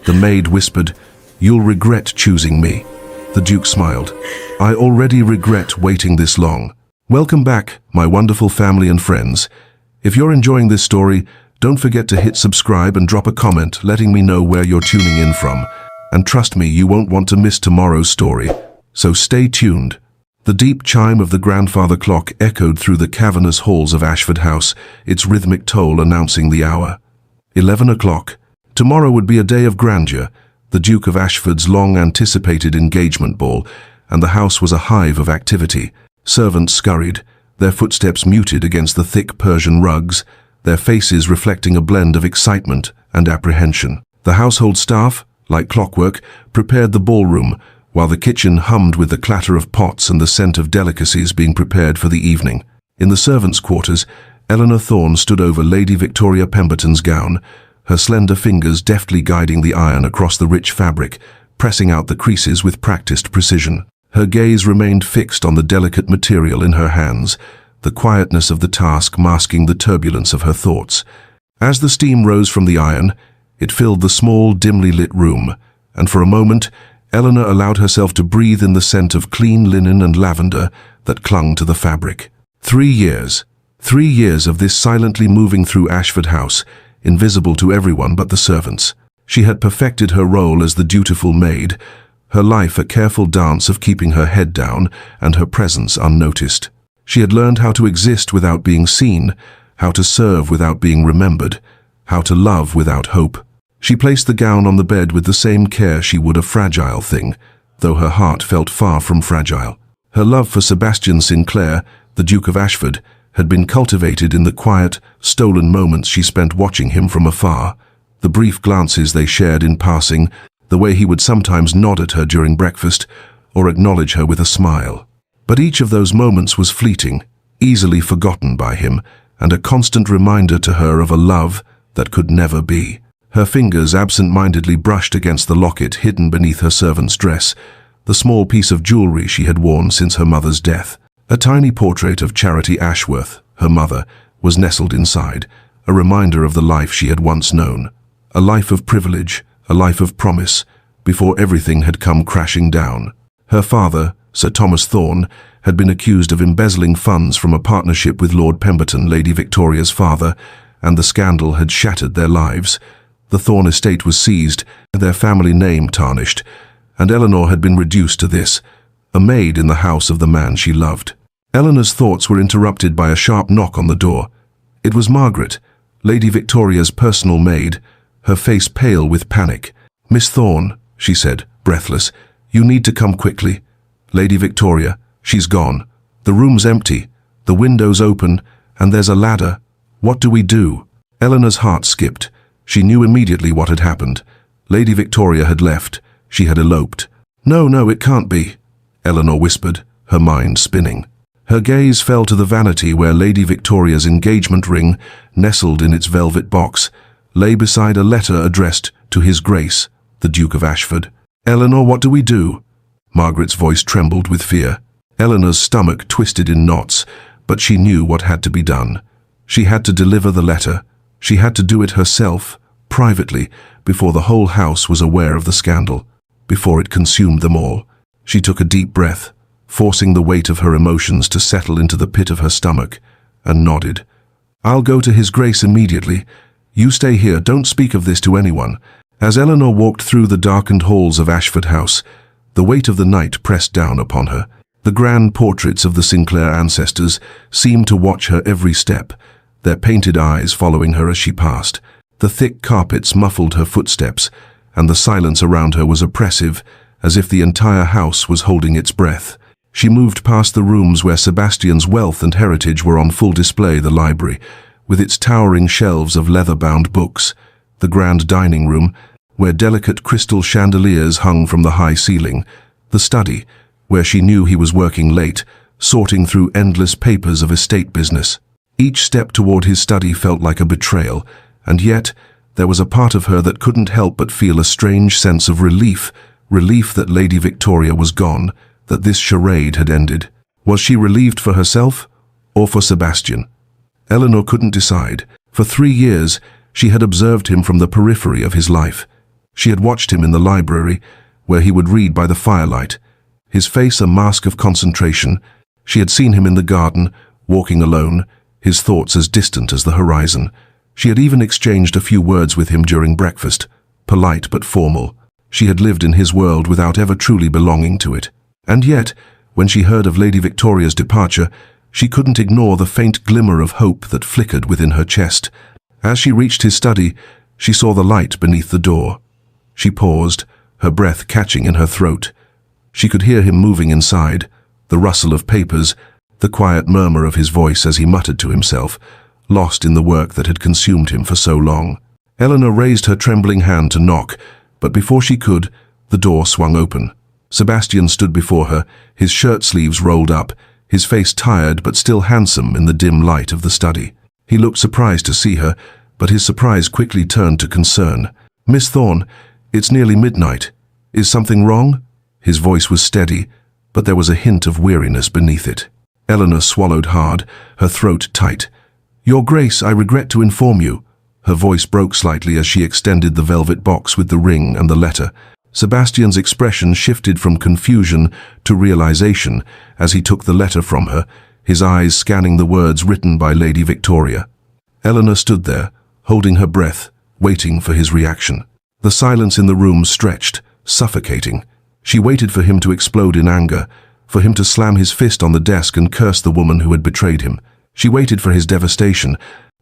The maid whispered, "You'll regret choosing me." The Duke smiled. "I already regret waiting this long. Welcome back, my wonderful family and friends. If you're enjoying this story, don't forget to hit subscribe and drop a comment letting me know where you're tuning in from. And trust me, you won't want to miss tomorrow's story. So stay tuned." The deep chime of the grandfather clock echoed through the cavernous halls of Ashford House, its rhythmic toll announcing the hour. 11 o'clock. Tomorrow would be a day of grandeur, the Duke of Ashford's long-anticipated engagement ball, and the house was a hive of activity. Servants scurried, their footsteps muted against the thick Persian rugs, their faces reflecting a blend of excitement and apprehension. The household staff, like clockwork, prepared the ballroom, while the kitchen hummed with the clatter of pots and the scent of delicacies being prepared for the evening. In the servants' quarters, Eleanor Thorne stood over Lady Victoria Pemberton's gown, her slender fingers deftly guiding the iron across the rich fabric, pressing out the creases with practiced precision. Her gaze remained fixed on the delicate material in her hands, the quietness of the task masking the turbulence of her thoughts. As the steam rose from the iron, it filled the small, dimly lit room, and for a moment, Eleanor allowed herself to breathe in the scent of clean linen and lavender that clung to the fabric. 3 years. 3 years of this silently moving through Ashford House, invisible to everyone but the servants. She had perfected her role as the dutiful maid, her life a careful dance of keeping her head down and her presence unnoticed. She had learned how to exist without being seen, how to serve without being remembered, how to love without hope. She placed the gown on the bed with the same care she would a fragile thing, though her heart felt far from fragile. Her love for Sebastian Sinclair, the Duke of Ashford, had been cultivated in the quiet, stolen moments she spent watching him from afar, the brief glances they shared in passing, the way he would sometimes nod at her during breakfast or acknowledge her with a smile. But each of those moments was fleeting, easily forgotten by him, and a constant reminder to her of a love that could never be. Her fingers absent-mindedly brushed against the locket hidden beneath her servant's dress, the small piece of jewelry she had worn since her mother's death. A tiny portrait of Charity Ashworth, her mother, was nestled inside, a reminder of the life she had once known. A life of privilege, a life of promise, before everything had come crashing down. Her father, Sir Thomas Thorne, had been accused of embezzling funds from a partnership with Lord Pemberton, Lady Victoria's father, and the scandal had shattered their lives. The Thorne estate was seized, their family name tarnished, and Eleanor had been reduced to this, a maid in the house of the man she loved. Eleanor's thoughts were interrupted by a sharp knock on the door. It was Margaret, Lady Victoria's personal maid, her face pale with panic. "Miss Thorne," she said, breathless, "you need to come quickly. Lady Victoria, she's gone. The room's empty, the window's open, and there's a ladder. What do we do?" Eleanor's heart skipped. She knew immediately what had happened. Lady Victoria had left. She had eloped. No, it can't be," Eleanor whispered, her mind spinning. Her gaze fell to the vanity where Lady Victoria's engagement ring, nestled in its velvet box, lay beside a letter addressed to His Grace, the Duke of Ashford. "Eleanor, what do we do?" Margaret's voice trembled with fear. Eleanor's stomach twisted in knots, but she knew what had to be done. She had to deliver the letter. She had to do it herself, privately, before the whole house was aware of the scandal, before it consumed them all. She took a deep breath, forcing the weight of her emotions to settle into the pit of her stomach, and nodded. "I'll go to His Grace immediately. You stay here, don't speak of this to anyone." As Eleanor walked through the darkened halls of Ashford House, the weight of the night pressed down upon her. The grand portraits of the Sinclair ancestors seemed to watch her every step, their painted eyes following her as she passed. The thick carpets muffled her footsteps, and the silence around her was oppressive, as if the entire house was holding its breath. She moved past the rooms where Sebastian's wealth and heritage were on full display, the library, with its towering shelves of leather-bound books, the grand dining room, where delicate crystal chandeliers hung from the high ceiling, the study, where she knew he was working late, sorting through endless papers of estate business. Each step toward his study felt like a betrayal, and yet there was a part of her that couldn't help but feel a strange sense of relief that Lady Victoria was gone, that this charade had ended. Was she relieved for herself, or for Sebastian? Eleanor couldn't decide. For 3 years, she had observed him from the periphery of his life. She had watched him in the library, where he would read by the firelight, his face a mask of concentration. She had seen him in the garden, walking alone, his thoughts as distant as the horizon. She had even exchanged a few words with him during breakfast, polite but formal. She had lived in his world without ever truly belonging to it. And yet, when she heard of Lady Victoria's departure, she couldn't ignore the faint glimmer of hope that flickered within her chest. As she reached his study, she saw the light beneath the door. She paused, her breath catching in her throat. She could hear him moving inside, the rustle of papers, the quiet murmur of his voice as he muttered to himself, lost in the work that had consumed him for so long. Eleanor raised her trembling hand to knock, but before she could, the door swung open. Sebastian stood before her, his shirt sleeves rolled up, his face tired but still handsome in the dim light of the study. He looked surprised to see her, but his surprise quickly turned to concern. "Miss Thorne, it's nearly midnight. Is something wrong?" His voice was steady, but there was a hint of weariness beneath it. Eleanor swallowed hard, her throat tight. "Your Grace, I regret to inform you." Her voice broke slightly as she extended the velvet box with the ring and the letter. Sebastian's expression shifted from confusion to realization as he took the letter from her, his eyes scanning the words written by Lady Victoria. Eleanor stood there, holding her breath, waiting for his reaction. The silence in the room stretched, suffocating. She waited for him to explode in anger, for him to slam his fist on the desk and curse the woman who had betrayed him. She waited for his devastation,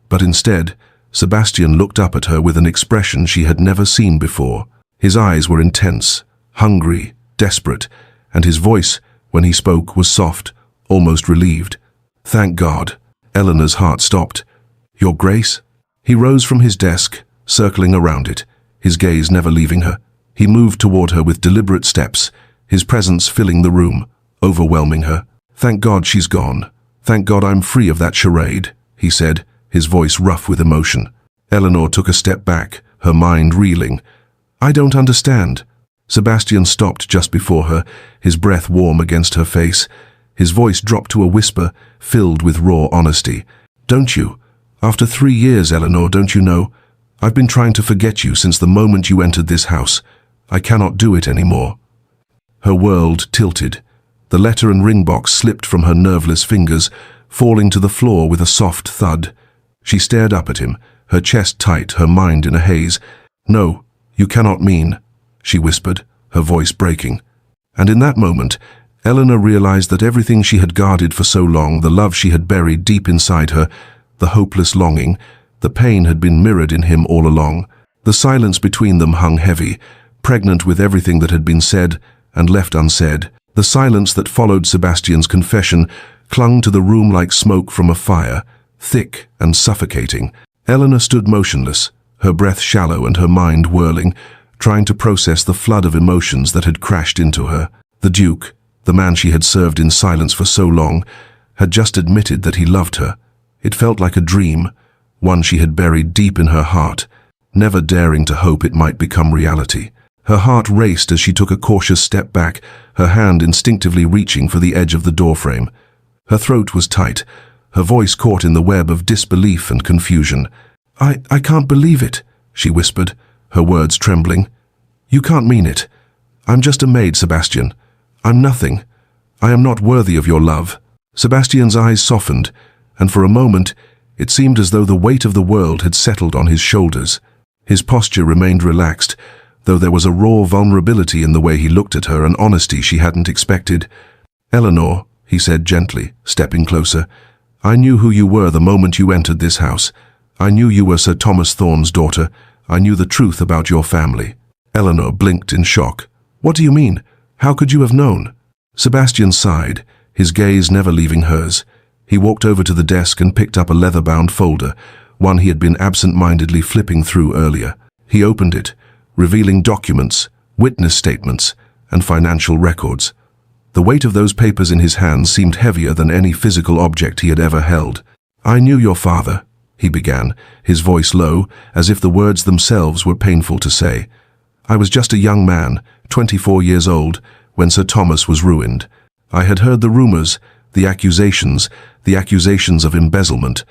but instead, Sebastian looked up at her with an expression she had never seen before. His eyes were intense, hungry, desperate, and his voice, when he spoke, was soft, almost relieved. "Thank God." Eleanor's heart stopped. "Your Grace?" He rose from his desk, circling around it, his gaze never leaving her. He moved toward her with deliberate steps, his presence filling the room, overwhelming her. "Thank God she's gone. Thank God I'm free of that charade," he said, his voice rough with emotion. Eleanor took a step back, her mind reeling. "I don't understand." Sebastian stopped just before her, his breath warm against her face. His voice dropped to a whisper, filled with raw honesty. "Don't you? After 3 years, Eleanor, don't you know? I've been trying to forget you since the moment you entered this house. I cannot do it anymore." Her world tilted. The letter and ring box slipped from her nerveless fingers, falling to the floor with a soft thud. She stared up at him, her chest tight, her mind in a haze. "No, you cannot mean," she whispered, her voice breaking. And in that moment, Eleanor realized that everything she had guarded for so long, the love she had buried deep inside her, the hopeless longing, the pain had been mirrored in him all along. The silence between them hung heavy, pregnant with everything that had been said and left unsaid. The silence that followed Sebastian's confession clung to the room like smoke from a fire, thick and suffocating. Eleanor stood motionless, her breath shallow and her mind whirling, trying to process the flood of emotions that had crashed into her. The Duke, the man she had served in silence for so long, had just admitted that he loved her. It felt like a dream, one she had buried deep in her heart, never daring to hope it might become reality. Her heart raced as she took a cautious step back, her hand instinctively reaching for the edge of the doorframe. Her throat was tight, her voice caught in the web of disbelief and confusion. I can't believe it," she whispered, her words trembling. "You can't mean it. I'm just a maid, Sebastian. I'm nothing. I am not worthy of your love." Sebastian's eyes softened, and for a moment it seemed as though the weight of the world had settled on his shoulders. His posture remained relaxed, though there was a raw vulnerability in the way he looked at her, an honesty she hadn't expected. "Eleanor," he said gently, stepping closer, "I knew who you were the moment you entered this house. I knew you were Sir Thomas Thorne's daughter. I knew the truth about your family." Eleanor blinked in shock. "What do you mean? How could you have known?" Sebastian sighed, his gaze never leaving hers. He walked over to the desk and picked up a leather-bound folder, one he had been absent-mindedly flipping through earlier. He opened it, revealing documents, witness statements, and financial records. The weight of those papers in his hands seemed heavier than any physical object he had ever held. "I knew your father," he began, his voice low, as if the words themselves were painful to say. "I was just a young man, 24 years old, when Sir Thomas was ruined. I had heard the rumors, the accusations of embezzlement,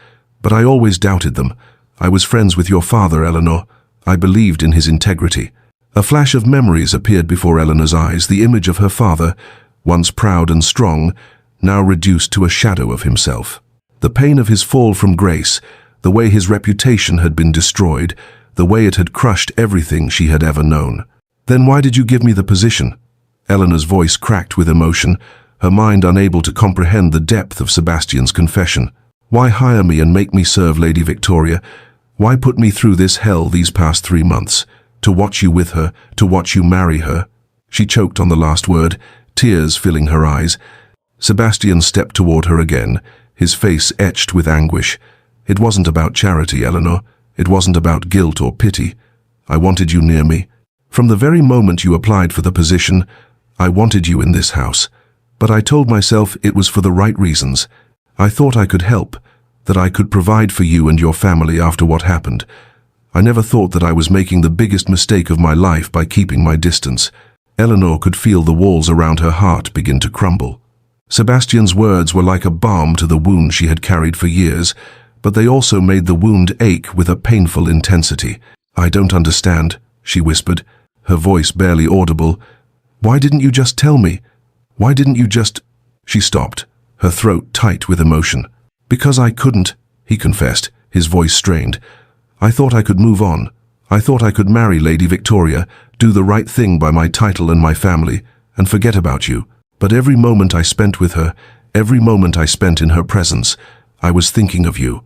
but I always doubted them. I was friends with your father, Eleanor. I believed in his integrity." A flash of memories appeared before Eleanor's eyes, the image of her father, once proud and strong, now reduced to a shadow of himself. The pain of his fall from grace, the way his reputation had been destroyed, the way it had crushed everything she had ever known. "Then why did you give me the position?" Eleanor's voice cracked with emotion, her mind unable to comprehend the depth of Sebastian's confession. "Why hire me and make me serve Lady Victoria? Why put me through this hell these past 3 months? To watch you with her, to watch you marry her?" She choked on the last word, tears filling her eyes. Sebastian stepped toward her again, his face etched with anguish. "It wasn't about charity, Eleanor. It wasn't about guilt or pity. I wanted you near me. From the very moment you applied for the position, I wanted you in this house. But I told myself it was for the right reasons. I thought I could help, that I could provide for you and your family after what happened. I never thought that I was making the biggest mistake of my life by keeping my distance." Eleanor could feel the walls around her heart begin to crumble. Sebastian's words were like a balm to the wound she had carried for years, but they also made the wound ache with a painful intensity. "I don't understand," she whispered, her voice barely audible. "Why didn't you just tell me? Why didn't you just—" She stopped, her throat tight with emotion. "Because I couldn't," he confessed, his voice strained. "I thought I could move on. I thought I could marry Lady Victoria, do the right thing by my title and my family, and forget about you. But every moment I spent with her, every moment I spent in her presence, I was thinking of you.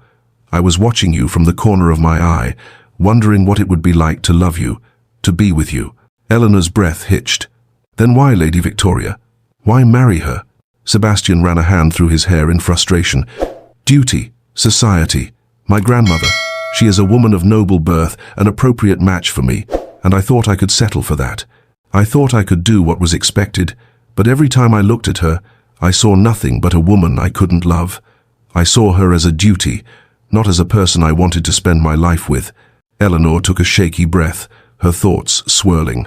I was watching you from the corner of my eye, wondering what it would be like to love you, to be with you." Eleanor's breath hitched. "Then why, Lady Victoria? Why marry her?" Sebastian ran a hand through his hair in frustration. "Duty, society, my grandmother. She is a woman of noble birth, an appropriate match for me, and I thought I could settle for that. I thought I could do what was expected, but every time I looked at her, I saw nothing but a woman I couldn't love. I saw her as a duty, not as a person I wanted to spend my life with." Eleanor took a shaky breath, her thoughts swirling.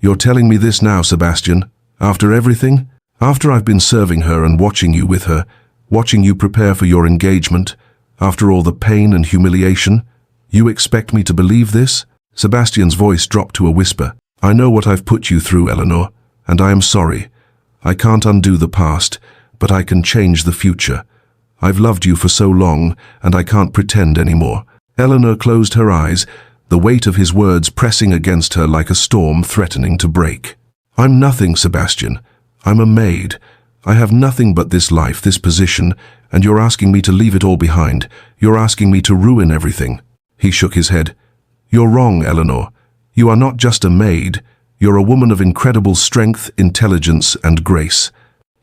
"You're telling me this now, Sebastian? After everything? After I've been serving her and watching you with her, watching you prepare for your engagement, after all the pain and humiliation? You expect me to believe this?" Sebastian's voice dropped to a whisper. "I know what I've put you through, Eleanor, and I am sorry. I can't undo the past, but I can change the future. I've loved you for so long, and I can't pretend anymore." Eleanor closed her eyes, the weight of his words pressing against her like a storm threatening to break. "I'm nothing, Sebastian. I'm a maid. I have nothing but this life, this position, and you're asking me to leave it all behind. You're asking me to ruin everything." He shook his head. "You're wrong, Eleanor. You are not just a maid. You're a woman of incredible strength, intelligence, and grace.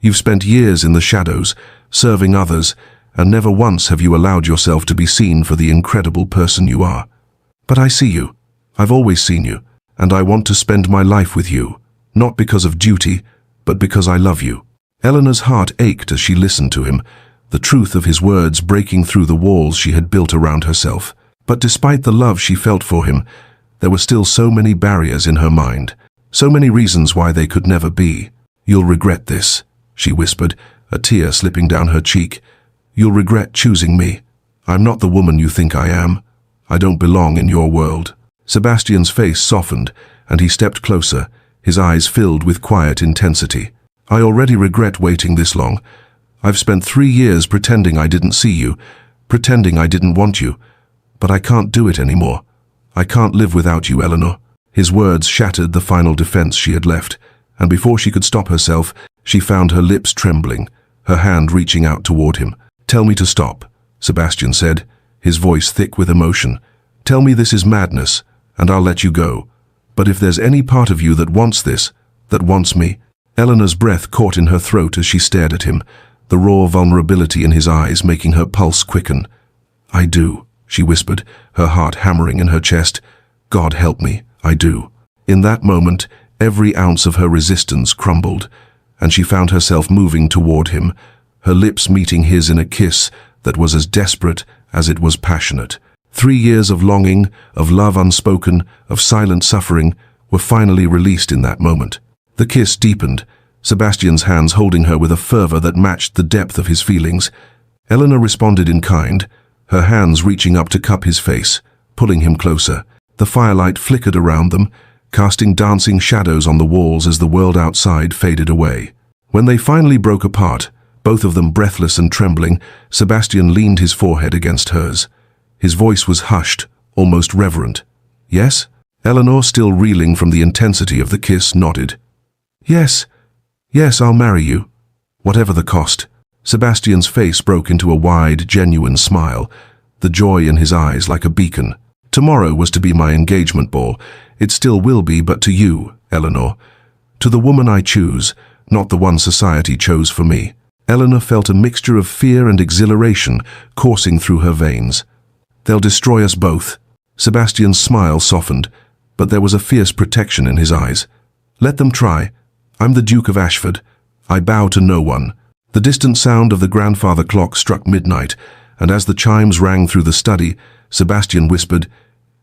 You've spent years in the shadows, serving others, and never once have you allowed yourself to be seen for the incredible person you are. But I see you. I've always seen you, and I want to spend my life with you, not because of duty, but because I love you." Eleanor's heart ached as she listened to him, the truth of his words breaking through the walls she had built around herself. But despite the love she felt for him, there were still so many barriers in her mind, so many reasons why they could never be. "You'll regret this," she whispered, a tear slipping down her cheek. "You'll regret choosing me. I'm not the woman you think I am. I don't belong in your world." Sebastian's face softened, and he stepped closer, his eyes filled with quiet intensity. "I already regret waiting this long. I've spent 3 years pretending I didn't see you, pretending I didn't want you. But I can't do it anymore. I can't live without you, Eleanor." His words shattered the final defense she had left, and before she could stop herself, she found her lips trembling, her hand reaching out toward him. "Tell me to stop," Sebastian said, his voice thick with emotion. "Tell me this is madness, and I'll let you go. But if there's any part of you that wants this, that wants me—" Eleanor's breath caught in her throat as she stared at him, the raw vulnerability in his eyes making her pulse quicken. "I do," she whispered, her heart hammering in her chest. "God help me, I do." In that moment, every ounce of her resistance crumbled, and she found herself moving toward him, her lips meeting his in a kiss that was as desperate as it was passionate. 3 years of longing, of love unspoken, of silent suffering, were finally released in that moment. The kiss deepened, Sebastian's hands holding her with a fervor that matched the depth of his feelings. Eleanor responded in kind, her hands reaching up to cup his face, pulling him closer. The firelight flickered around them, casting dancing shadows on the walls as the world outside faded away. When they finally broke apart, both of them breathless and trembling, Sebastian leaned his forehead against hers. His voice was hushed, almost reverent. "Yes?" Eleanor, still reeling from the intensity of the kiss, nodded. "Yes. Yes, I'll marry you. Whatever the cost." Sebastian's face broke into a wide, genuine smile, the joy in his eyes like a beacon. "Tomorrow was to be my engagement ball. It still will be, but to you, Eleanor. To the woman I choose, not the one society chose for me." Eleanor felt a mixture of fear and exhilaration coursing through her veins. "They'll destroy us both." Sebastian's smile softened, but there was a fierce protection in his eyes. "Let them try. I'm the Duke of Ashford. I bow to no one." The distant sound of the grandfather clock struck midnight, and as the chimes rang through the study, Sebastian whispered,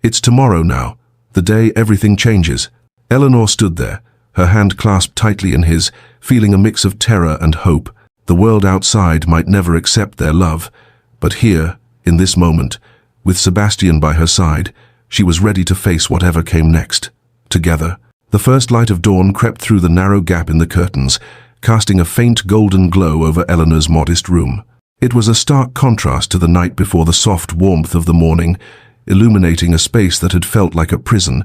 "It's tomorrow now, the day everything changes." Eleanor stood there, her hand clasped tightly in his, feeling a mix of terror and hope. The world outside might never accept their love, but here, in this moment, with Sebastian by her side, she was ready to face whatever came next. Together, the first light of dawn crept through the narrow gap in the curtains, casting a faint golden glow over Eleanor's modest room. It was a stark contrast to the night before, the soft warmth of the morning, illuminating a space that had felt like a prison,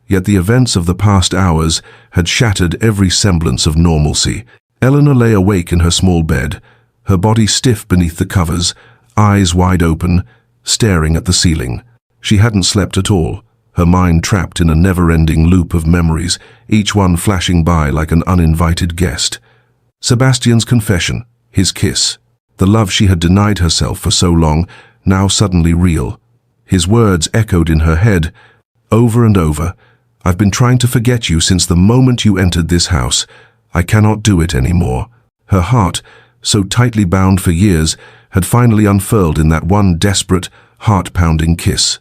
yet the events of the past hours had shattered every semblance of normalcy. Eleanor lay awake in her small bed, her body stiff beneath the covers, eyes wide open, staring at the ceiling. She hadn't slept at all, her mind trapped in a never-ending loop of memories, each one flashing by like an uninvited guest. Sebastian's confession, his kiss, the love she had denied herself for so long, now suddenly real. His words echoed in her head, over and over. "I've been trying to forget you since the moment you entered this house. I cannot do it anymore." Her heart, so tightly bound for years, had finally unfurled in that one desperate, heart-pounding kiss.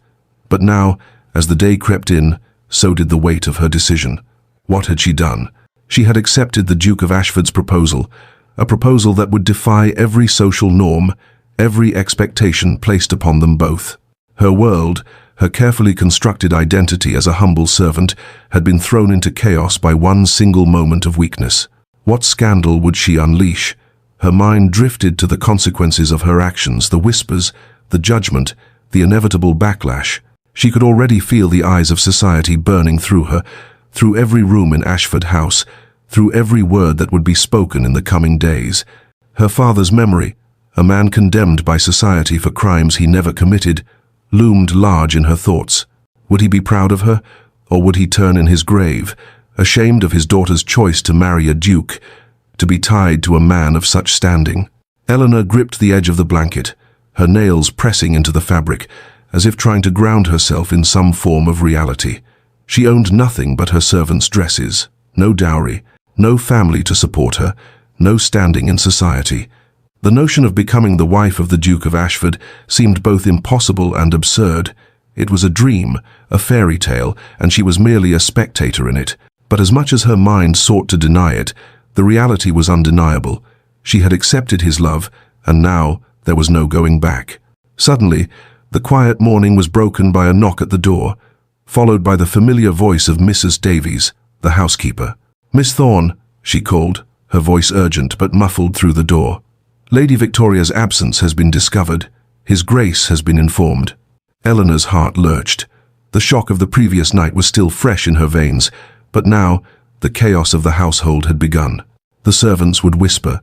But now, as the day crept in, so did the weight of her decision. What had she done? She had accepted the Duke of Ashford's proposal, a proposal that would defy every social norm, every expectation placed upon them both. Her world, her carefully constructed identity as a humble servant, had been thrown into chaos by one single moment of weakness. What scandal would she unleash? Her mind drifted to the consequences of her actions, the whispers, the judgment, the inevitable backlash. She could already feel the eyes of society burning through her, through every room in Ashford House, through every word that would be spoken in the coming days. Her father's memory, a man condemned by society for crimes he never committed, loomed large in her thoughts. Would he be proud of her, or would he turn in his grave, ashamed of his daughter's choice to marry a duke, to be tied to a man of such standing? Eleanor gripped the edge of the blanket, her nails pressing into the fabric, as if trying to ground herself in some form of reality. She owned nothing but her servants' dresses, no dowry, no family to support her, no standing in society. The notion of becoming the wife of the Duke of Ashford seemed both impossible and absurd. It was a dream, a fairy tale, and she was merely a spectator in it. But as much as her mind sought to deny it, the reality was undeniable. She had accepted his love, and now there was no going back. Suddenly, the quiet morning was broken by a knock at the door, followed by the familiar voice of Mrs. Davies, the housekeeper. "Miss Thorne," she called, her voice urgent but muffled through the door. "Lady Victoria's absence has been discovered. His Grace has been informed." Eleanor's heart lurched. The shock of the previous night was still fresh in her veins, but now the chaos of the household had begun. The servants would whisper.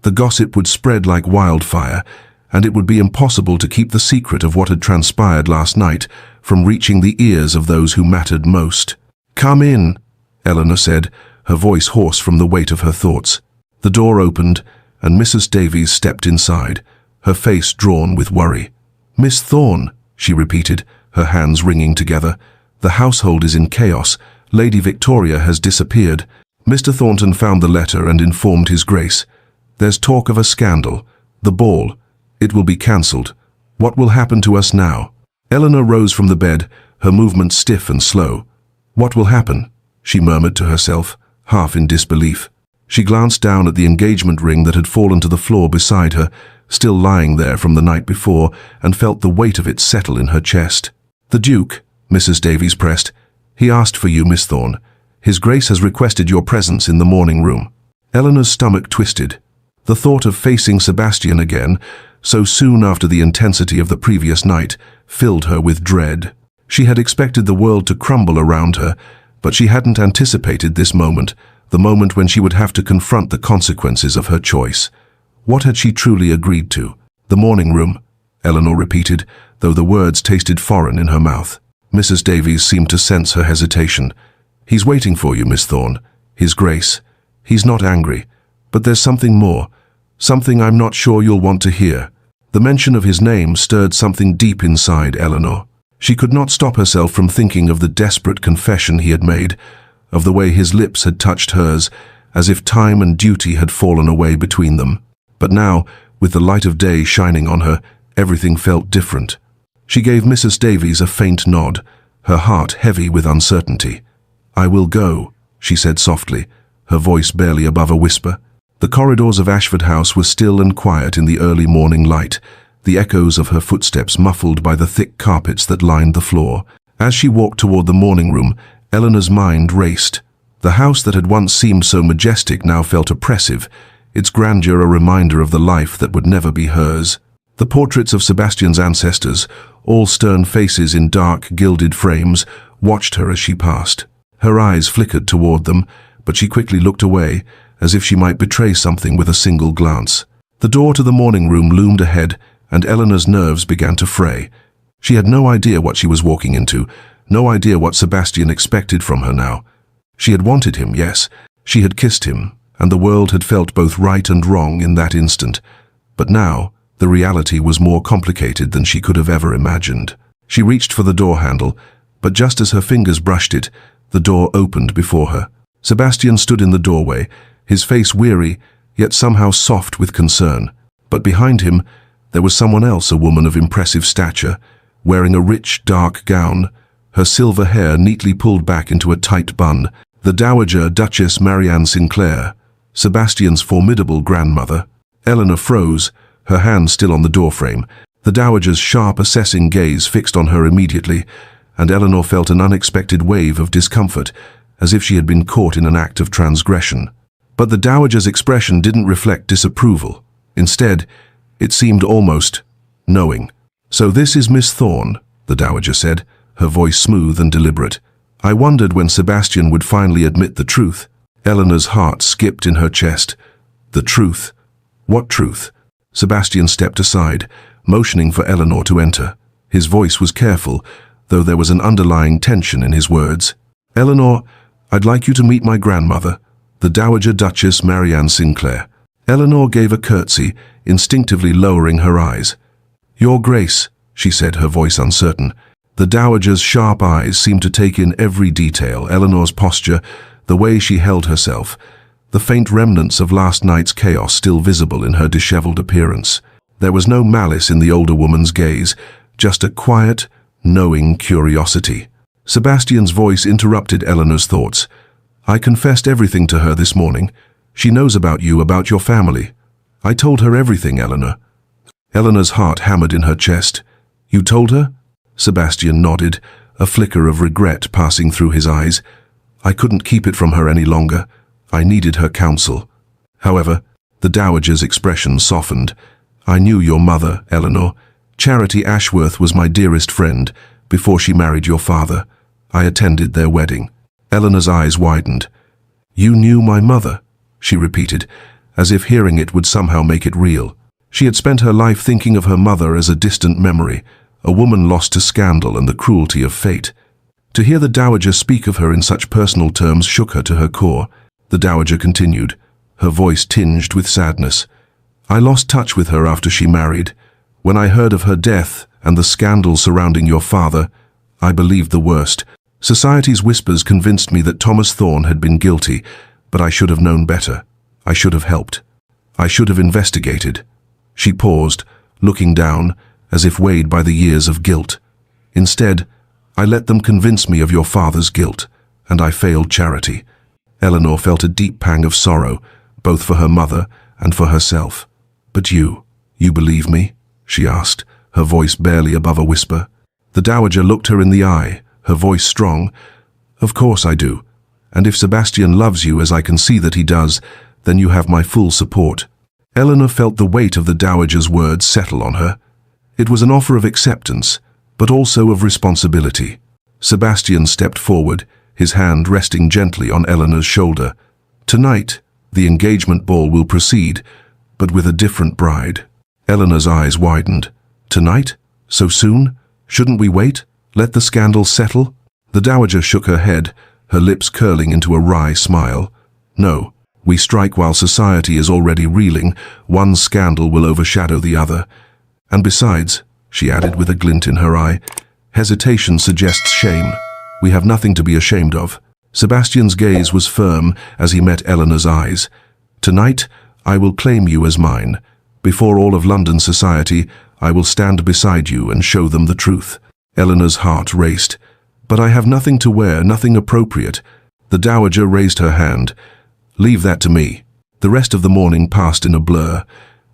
The gossip would spread like wildfire, and it would be impossible to keep the secret of what had transpired last night from reaching the ears of those who mattered most. "Come in," Eleanor said, her voice hoarse from the weight of her thoughts. The door opened, and Mrs. Davies stepped inside, her face drawn with worry. "Miss Thorne," she repeated, her hands wringing together. "The household is in chaos. Lady Victoria has disappeared." Mr. Thornton found the letter and informed His Grace. "There's talk of a scandal. The ball. It will be cancelled. What will happen to us now?" Eleanor rose from the bed, her movements stiff and slow. "What will happen?" she murmured to herself, half in disbelief. She glanced down at the engagement ring that had fallen to the floor beside her, still lying there from the night before, and felt the weight of it settle in her chest. "The Duke," Mrs. Davies pressed. He asked for you, Miss Thorne. His Grace has requested your presence in the morning room. Eleanor's stomach twisted. The thought of facing Sebastian again, so soon after the intensity of the previous night, filled her with dread. She had expected the world to crumble around her, but she hadn't anticipated this moment, the moment when she would have to confront the consequences of her choice. What had she truly agreed to? The morning room, Eleanor repeated, though the words tasted foreign in her mouth. Mrs. Davies seemed to sense her hesitation. He's waiting for you, Miss Thorne. His Grace. He's not angry. But there's something more. Something I'm not sure you'll want to hear. The mention of his name stirred something deep inside Eleanor. She could not stop herself from thinking of the desperate confession he had made, of the way his lips had touched hers, as if time and duty had fallen away between them. But now, with the light of day shining on her, everything felt different. She gave Mrs. Davies a faint nod, her heart heavy with uncertainty. "I will go," she said softly, her voice barely above a whisper. The corridors of Ashford House were still and quiet in the early morning light, the echoes of her footsteps muffled by the thick carpets that lined the floor. As she walked toward the morning room, Eleanor's mind raced. The house that had once seemed so majestic now felt oppressive, its grandeur a reminder of the life that would never be hers. The portraits of Sebastian's ancestors, all stern faces in dark, gilded frames, watched her as she passed. Her eyes flickered toward them, but she quickly looked away, as if she might betray something with a single glance. The door to the morning room loomed ahead, and Eleanor's nerves began to fray. She had no idea what she was walking into, no idea what Sebastian expected from her now. She had wanted him, yes. She had kissed him, and the world had felt both right and wrong in that instant. But now, the reality was more complicated than she could have ever imagined. She reached for the door handle, but just as her fingers brushed it, the door opened before her. Sebastian stood in the doorway, his face weary, yet somehow soft with concern. But behind him, there was someone else, a woman of impressive stature, wearing a rich, dark gown, her silver hair neatly pulled back into a tight bun. The Dowager Duchess Marianne Sinclair, Sebastian's formidable grandmother. Eleanor froze, her hand still on the doorframe. The Dowager's sharp, assessing gaze fixed on her immediately, and Eleanor felt an unexpected wave of discomfort, as if she had been caught in an act of transgression. But the Dowager's expression didn't reflect disapproval. Instead, it seemed almost knowing. "So this is Miss Thorne," the Dowager said, her voice smooth and deliberate. "I wondered when Sebastian would finally admit the truth." Eleanor's heart skipped in her chest. The truth? What truth? Sebastian stepped aside, motioning for Eleanor to enter. His voice was careful, though there was an underlying tension in his words. "Eleanor, I'd like you to meet my grandmother, the Dowager Duchess Marianne Sinclair." Eleanor gave a curtsy, instinctively lowering her eyes. "Your Grace," she said, her voice uncertain. The Dowager's sharp eyes seemed to take in every detail, Eleanor's posture, the way she held herself, the faint remnants of last night's chaos still visible in her disheveled appearance. There was no malice in the older woman's gaze, just a quiet, knowing curiosity. Sebastian's voice interrupted Eleanor's thoughts. "I confessed everything to her this morning. She knows about you, about your family. I told her everything, Eleanor." Eleanor's heart hammered in her chest. "You told her?" Sebastian nodded, a flicker of regret passing through his eyes. "I couldn't keep it from her any longer. I needed her counsel." However, the Dowager's expression softened. "I knew your mother, Eleanor. Charity Ashworth was my dearest friend before she married your father. I attended their wedding." Eleanor's eyes widened. "You knew my mother?" she repeated, as if hearing it would somehow make it real. She had spent her life thinking of her mother as a distant memory, a woman lost to scandal and the cruelty of fate. To hear the Dowager speak of her in such personal terms shook her to her core. The Dowager continued, her voice tinged with sadness. "I lost touch with her after she married. When I heard of her death and the scandal surrounding your father, I believed the worst. Society's whispers convinced me that Thomas Thorne had been guilty, but I should have known better. I should have helped. I should have investigated." She paused, looking down, as if weighed by the years of guilt. "Instead, I let them convince me of your father's guilt, and I failed Charity." Eleanor felt a deep pang of sorrow, both for her mother and for herself. "But you believe me?" she asked, her voice barely above a whisper. The Dowager looked her in the eye, her voice strong. Of course I do. And if Sebastian loves you as I can see that he does, then you have my full support. Eleanor felt the weight of the dowager's words settle on her. It was an offer of acceptance, but also of responsibility. Sebastian stepped forward, his hand resting gently on Eleanor's shoulder. Tonight, the engagement ball will proceed, but with a different bride. Eleanor's eyes widened. Tonight? So soon? Shouldn't we wait? Let the scandal settle? The dowager shook her head, her lips curling into a wry smile. No, we strike while society is already reeling. One scandal will overshadow the other. And besides, she added with a glint in her eye, hesitation suggests shame. We have nothing to be ashamed of. Sebastian's gaze was firm as he met Eleanor's eyes. Tonight, I will claim you as mine. Before all of London society, I will stand beside you and show them the truth. Eleanor's heart raced. But I have nothing to wear, nothing appropriate. The dowager raised her hand. Leave that to me. The rest of the morning passed in a blur.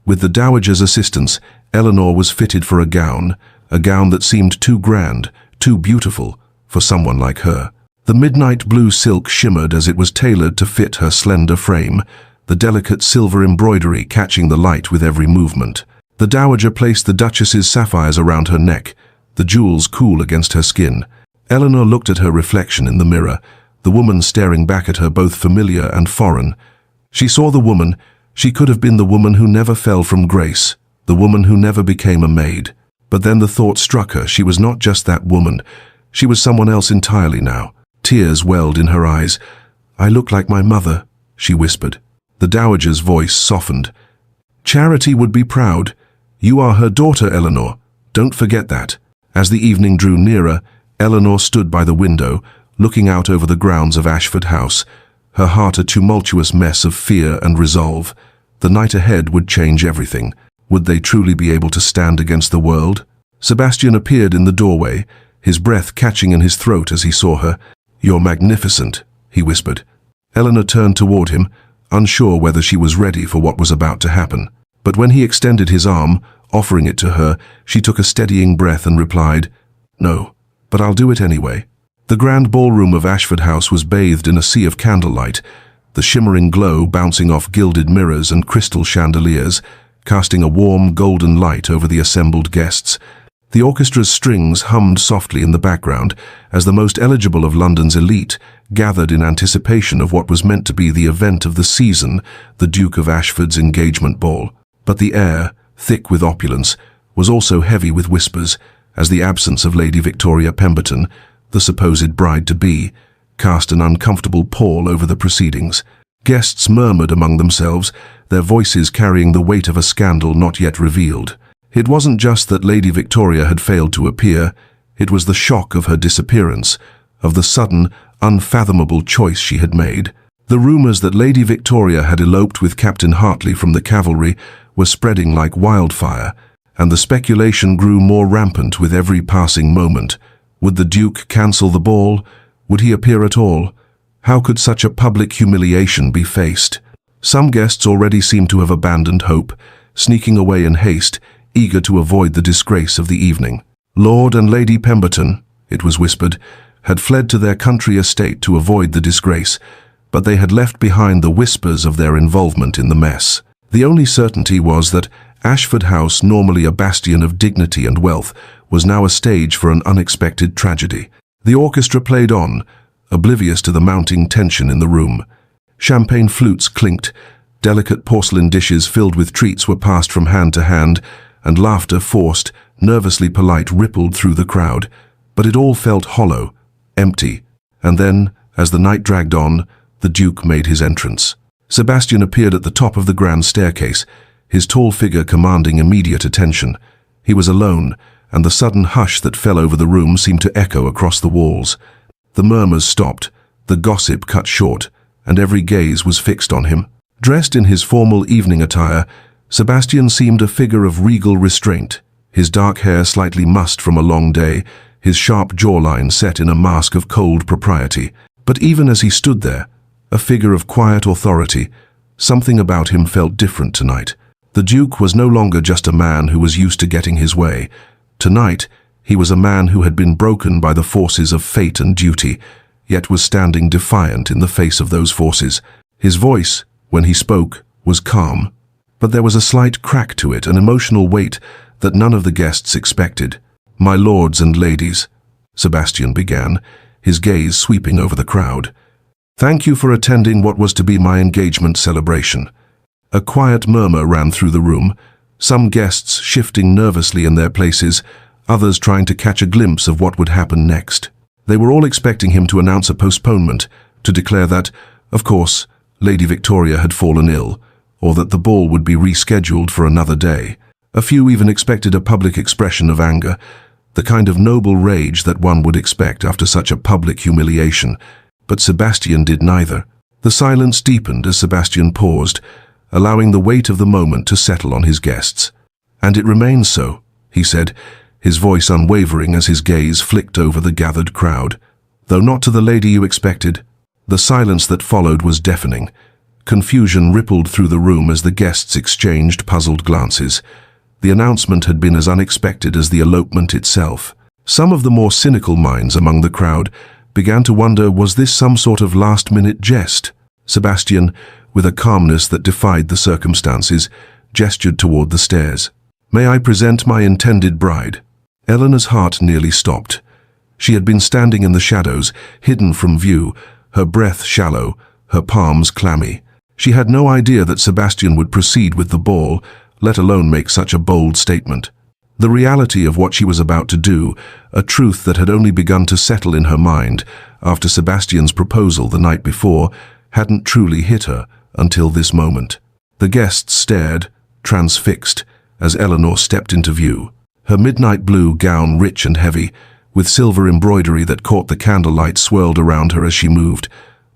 With the dowager's assistance, Eleanor was fitted for a gown that seemed too grand, too beautiful, for someone like her. The midnight blue silk shimmered as it was tailored to fit her slender frame, the delicate silver embroidery catching the light with every movement. The dowager placed the duchess's sapphires around her neck, the jewels cool against her skin. Eleanor looked at her reflection in the mirror, the woman staring back at her both familiar and foreign. She saw the woman. She could have been the woman who never fell from grace, the woman who never became a maid. But then the thought struck her, she was not just that woman. She was someone else entirely now. Tears welled in her eyes. I look like my mother, she whispered. The dowager's voice softened. Charity would be proud. You are her daughter, Eleanor. Don't forget that. As the evening drew nearer, Eleanor stood by the window, looking out over the grounds of Ashford House, her heart a tumultuous mess of fear and resolve. The night ahead would change everything. Would they truly be able to stand against the world? Sebastian appeared in the doorway, his breath catching in his throat as he saw her. You're magnificent, he whispered. Eleanor turned toward him, unsure whether she was ready for what was about to happen. But when he extended his arm, offering it to her, she took a steadying breath and replied, No, but I'll do it anyway. The grand ballroom of Ashford House was bathed in a sea of candlelight, the shimmering glow bouncing off gilded mirrors and crystal chandeliers, casting a warm golden light over the assembled guests. The orchestra's strings hummed softly in the background as the most eligible of London's elite gathered in anticipation of what was meant to be the event of the season, the Duke of Ashford's engagement ball. But the air, thick with opulence, was also heavy with whispers, as the absence of Lady Victoria Pemberton, the supposed bride-to-be, cast an uncomfortable pall over the proceedings. Guests murmured among themselves, their voices carrying the weight of a scandal not yet revealed. It wasn't just that Lady Victoria had failed to appear, it was the shock of her disappearance, of the sudden, unfathomable choice she had made. The rumors that Lady Victoria had eloped with Captain Hartley from the cavalry were spreading like wildfire, and the speculation grew more rampant with every passing moment. Would the Duke cancel the ball? Would he appear at all? How could such a public humiliation be faced? Some guests already seemed to have abandoned hope, sneaking away in haste, eager to avoid the disgrace of the evening. Lord and Lady Pemberton, it was whispered, had fled to their country estate to avoid the disgrace, but they had left behind the whispers of their involvement in the mess. The only certainty was that Ashford House, normally a bastion of dignity and wealth, was now a stage for an unexpected tragedy. The orchestra played on, oblivious to the mounting tension in the room. Champagne flutes clinked, delicate porcelain dishes filled with treats were passed from hand to hand, and laughter, forced, nervously polite, rippled through the crowd. But it all felt hollow, empty. And then, as the night dragged on, the Duke made his entrance. Sebastian appeared at the top of the grand staircase, his tall figure commanding immediate attention. He was alone, and the sudden hush that fell over the room seemed to echo across the walls. The murmurs stopped, the gossip cut short, and every gaze was fixed on him. Dressed in his formal evening attire, Sebastian seemed a figure of regal restraint, his dark hair slightly mussed from a long day, his sharp jawline set in a mask of cold propriety. But even as he stood there, a figure of quiet authority, something about him felt different tonight. The Duke was no longer just a man who was used to getting his way. Tonight, he was a man who had been broken by the forces of fate and duty, yet was standing defiant in the face of those forces. His voice, when he spoke, was calm, but there was a slight crack to it, an emotional weight that none of the guests expected. "My lords and ladies," Sebastian began, his gaze sweeping over the crowd. "Thank you for attending what was to be my engagement celebration." A quiet murmur ran through the room, some guests shifting nervously in their places, others trying to catch a glimpse of what would happen next. They were all expecting him to announce a postponement, to declare that, of course, Lady Victoria had fallen ill, or that the ball would be rescheduled for another day. A few even expected a public expression of anger, the kind of noble rage that one would expect after such a public humiliation. But Sebastian did neither. The silence deepened as Sebastian paused, allowing the weight of the moment to settle on his guests. "And it remains so," he said, his voice unwavering as his gaze flicked over the gathered crowd. "Though not to the lady you expected." The silence that followed was deafening. Confusion rippled through the room as the guests exchanged puzzled glances. The announcement had been as unexpected as the elopement itself. Some of the more cynical minds among the crowd began to wonder, was this some sort of last-minute jest? Sebastian, with a calmness that defied the circumstances, gestured toward the stairs. "May I present my intended bride?" Eleanor's heart nearly stopped. She had been standing in the shadows, hidden from view, her breath shallow, her palms clammy. She had no idea that Sebastian would proceed with the ball, let alone make such a bold statement. The reality of what she was about to do, a truth that had only begun to settle in her mind after Sebastian's proposal the night before, hadn't truly hit her until this moment. The guests stared, transfixed, as Eleanor stepped into view. Her midnight blue gown rich and heavy, with silver embroidery that caught the candlelight swirled around her as she moved,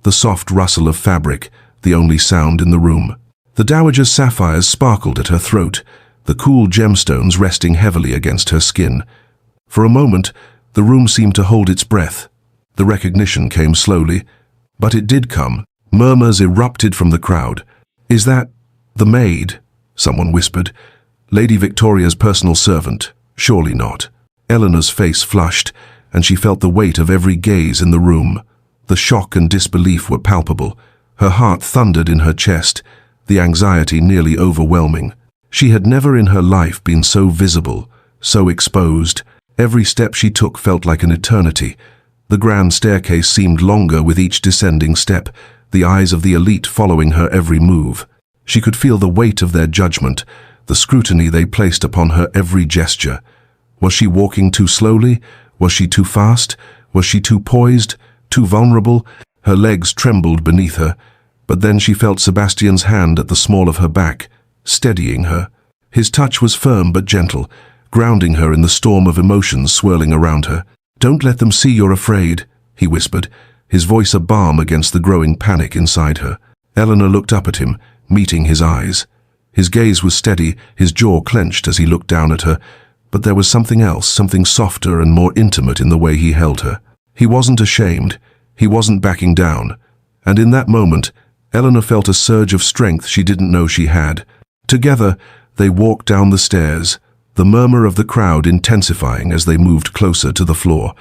the soft rustle of fabric, the only sound in the room. The dowager's sapphires sparkled at her throat, the cool gemstones resting heavily against her skin. For a moment, the room seemed to hold its breath. The recognition came slowly, but it did come. Murmurs erupted from the crowd. "Is that the maid?" someone whispered. "Lady Victoria's personal servant? Surely not." Eleanor's face flushed, and she felt the weight of every gaze in the room. The shock and disbelief were palpable. Her heart thundered in her chest, the anxiety nearly overwhelming. She had never in her life been so visible, so exposed. Every step she took felt like an eternity. The grand staircase seemed longer with each descending step, the eyes of the elite following her every move. She could feel the weight of their judgment, the scrutiny they placed upon her every gesture. Was she walking too slowly? Was she too fast? Was she too poised? Too vulnerable? Her legs trembled beneath her, but then she felt Sebastian's hand at the small of her back, steadying her. His touch was firm but gentle, grounding her in the storm of emotions swirling around her. "Don't let them see you're afraid," he whispered, his voice a balm against the growing panic inside her. Eleanor looked up at him, meeting his eyes. His gaze was steady, his jaw clenched as he looked down at her, but there was something else, something softer and more intimate in the way he held her. He wasn't ashamed, he wasn't backing down, and in that moment, Eleanor felt a surge of strength she didn't know she had. Together, they walked down the stairs, the murmur of the crowd intensifying as they moved closer to the floor.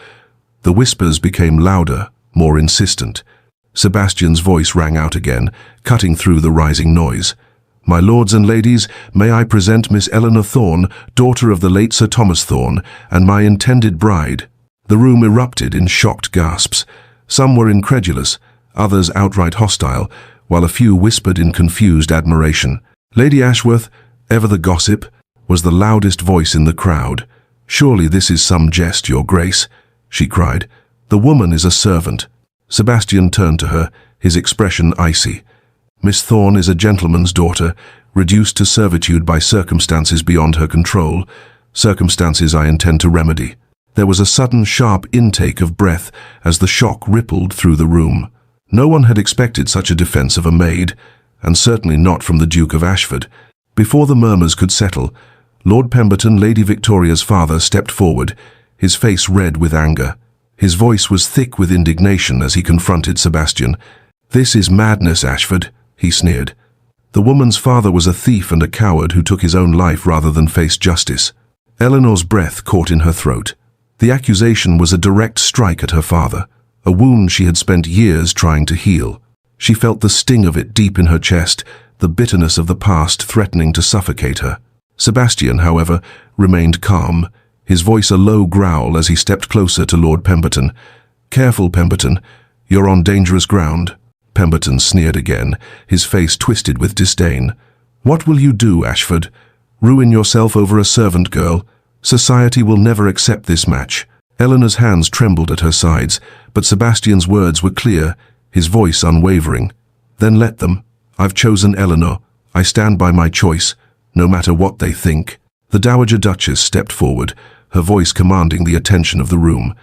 The whispers became louder, more insistent. Sebastian's voice rang out again, cutting through the rising noise. "My lords and ladies, may I present Miss Eleanor Thorne, daughter of the late Sir Thomas Thorne, and my intended bride." The room erupted in shocked gasps. Some were incredulous, others outright hostile, while a few whispered in confused admiration. Lady Ashworth, ever the gossip, was the loudest voice in the crowd. "Surely this is some jest, Your Grace," she cried. "The woman is a servant." Sebastian turned to her, his expression icy. "Miss Thorne is a gentleman's daughter, reduced to servitude by circumstances beyond her control, circumstances I intend to remedy." There was a sudden sharp intake of breath as the shock rippled through the room. No one had expected such a defense of a maid, and certainly not from the Duke of Ashford. Before the murmurs could settle, Lord Pemberton, Lady Victoria's father, stepped forward, his face red with anger. His voice was thick with indignation as he confronted Sebastian. "This is madness, Ashford," he sneered. The woman's father was a thief and a coward who took his own life rather than face justice. Eleanor's breath caught in her throat. The accusation was a direct strike at her father, a wound she had spent years trying to heal. She felt the sting of it deep in her chest, the bitterness of the past threatening to suffocate her. Sebastian, however, remained calm, his voice a low growl as he stepped closer to Lord Pemberton. "Careful, Pemberton. You're on dangerous ground." Pemberton sneered again, his face twisted with disdain. "What will you do, Ashford? Ruin yourself over a servant girl? Society will never accept this match." Eleanor's hands trembled at her sides, but Sebastian's words were clear, his voice unwavering. "Then let them. I've chosen Eleanor. I stand by my choice, no matter what they think." The Dowager Duchess stepped forward, her voice commanding the attention of the room.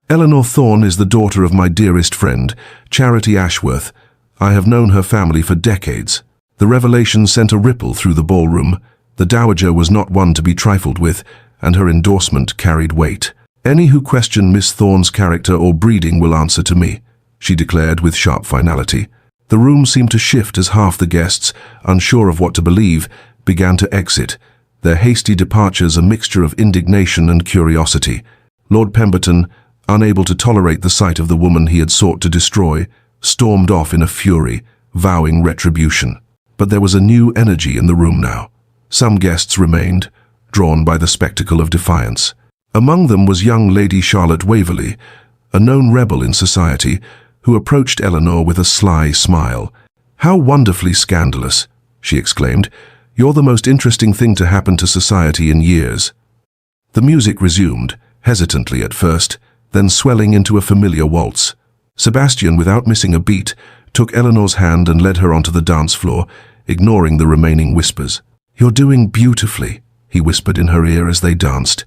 "Eleanor Thorne is the daughter of my dearest friend, Charity Ashworth. I have known her family for decades." The revelation sent a ripple through the ballroom. The Dowager was not one to be trifled with, and her endorsement carried weight. "Any who question Miss Thorne's character or breeding will answer to me," she declared with sharp finality. The room seemed to shift as half the guests, unsure of what to believe, began to exit, their hasty departures a mixture of indignation and curiosity. Lord Pemberton, unable to tolerate the sight of the woman he had sought to destroy, stormed off in a fury, vowing retribution. But there was a new energy in the room now. Some guests remained, drawn by the spectacle of defiance. Among them was young Lady Charlotte Waverley, a known rebel in society, who approached Eleanor with a sly smile. "How wonderfully scandalous," she exclaimed. "You're the most interesting thing to happen to society in years." The music resumed, hesitantly at first, then swelling into a familiar waltz. Sebastian, without missing a beat, took Eleanor's hand and led her onto the dance floor, ignoring the remaining whispers. "You're doing beautifully," he whispered in her ear as they danced.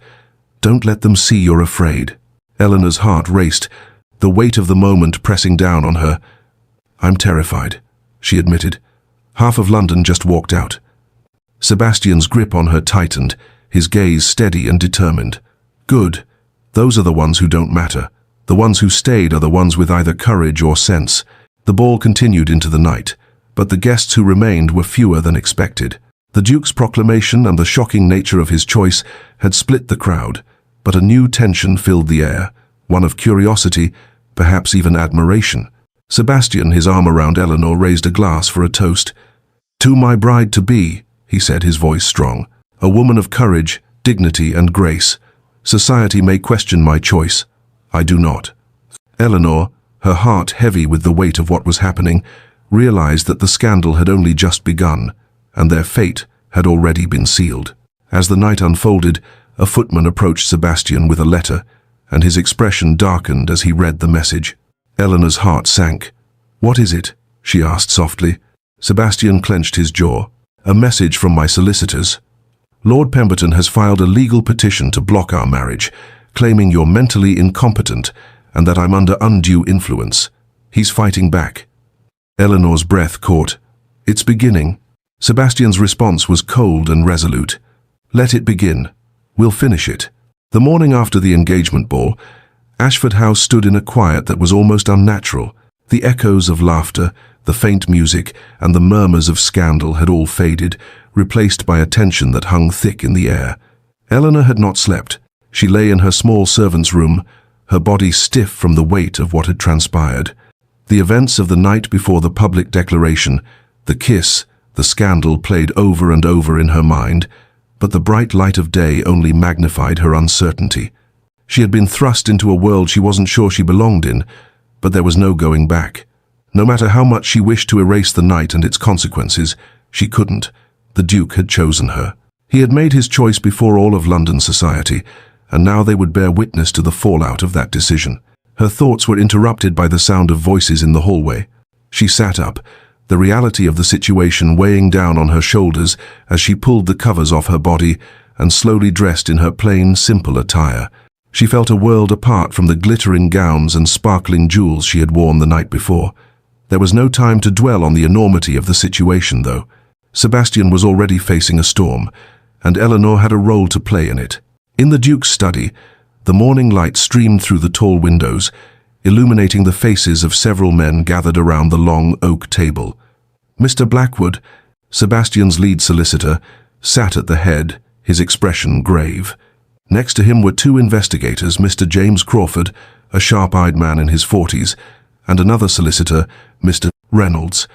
"Don't let them see you're afraid." Eleanor's heart raced, the weight of the moment pressing down on her. "I'm terrified," she admitted. "Half of London just walked out." Sebastian's grip on her tightened, his gaze steady and determined. "Good. Those are the ones who don't matter. The ones who stayed are the ones with either courage or sense." The ball continued into the night, but the guests who remained were fewer than expected. The Duke's proclamation and the shocking nature of his choice had split the crowd, but a new tension filled the air, one of curiosity, perhaps even admiration. Sebastian, his arm around Eleanor, raised a glass for a toast. "To my bride-to-be," he said, his voice strong. "A woman of courage, dignity, and grace. Society may question my choice. I do not." Eleanor, her heart heavy with the weight of what was happening, realized that the scandal had only just begun, and their fate had already been sealed. As the night unfolded, a footman approached Sebastian with a letter, and his expression darkened as he read the message. Eleanor's heart sank. "What is it?" she asked softly. Sebastian clenched his jaw. "A message from my solicitors. Lord Pemberton has filed a legal petition to block our marriage, claiming you're mentally incompetent and that I'm under undue influence. He's fighting back." Eleanor's breath caught. "It's beginning." Sebastian's response was cold and resolute. "Let it begin. We'll finish it." The morning after the engagement ball, Ashford House stood in a quiet that was almost unnatural. The echoes of laughter, the faint music, and the murmurs of scandal had all faded, replaced by a tension that hung thick in the air. Eleanor had not slept. She lay in her small servant's room, her body stiff from the weight of what had transpired. The events of the night before the public declaration, the kiss, the scandal played over and over in her mind, but the bright light of day only magnified her uncertainty. She had been thrust into a world she wasn't sure she belonged in, but there was no going back. No matter how much she wished to erase the night and its consequences, she couldn't. The Duke had chosen her. He had made his choice before all of London society, and now they would bear witness to the fallout of that decision. Her thoughts were interrupted by the sound of voices in the hallway. She sat up, the reality of the situation weighing down on her shoulders as she pulled the covers off her body and slowly dressed in her plain, simple attire. She felt a world apart from the glittering gowns and sparkling jewels she had worn the night before. There was no time to dwell on the enormity of the situation, though. Sebastian was already facing a storm, and Eleanor had a role to play in it. In the Duke's study, the morning light streamed through the tall windows, illuminating the faces of several men gathered around the long oak table. Mr. Blackwood, Sebastian's lead solicitor, sat at the head, his expression grave. Next to him were two investigators, Mr. James Crawford, a sharp-eyed man in his 40s, and another solicitor, Mr. Reynolds.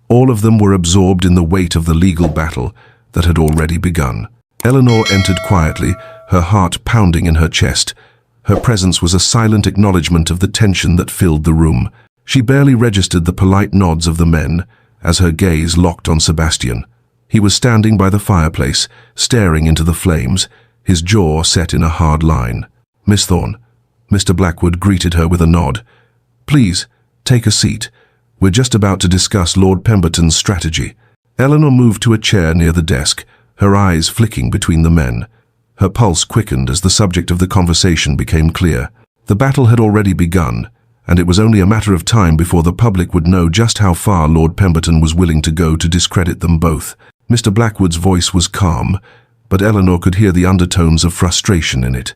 All of them were absorbed in the weight of the legal battle that had already begun. Eleanor entered quietly, her heart pounding in her chest. Her presence was a silent acknowledgement of the tension that filled the room. She barely registered the polite nods of the men as her gaze locked on Sebastian. He was standing by the fireplace, staring into the flames, his jaw set in a hard line. "Miss Thorne." Mr. Blackwood greeted her with a nod. "Please, take a seat. We're just about to discuss Lord Pemberton's strategy." Eleanor moved to a chair near the desk, her eyes flicking between the men. Her pulse quickened as the subject of the conversation became clear. The battle had already begun, and it was only a matter of time before the public would know just how far Lord Pemberton was willing to go to discredit them both. Mr. Blackwood's voice was calm, but Eleanor could hear the undertones of frustration in it.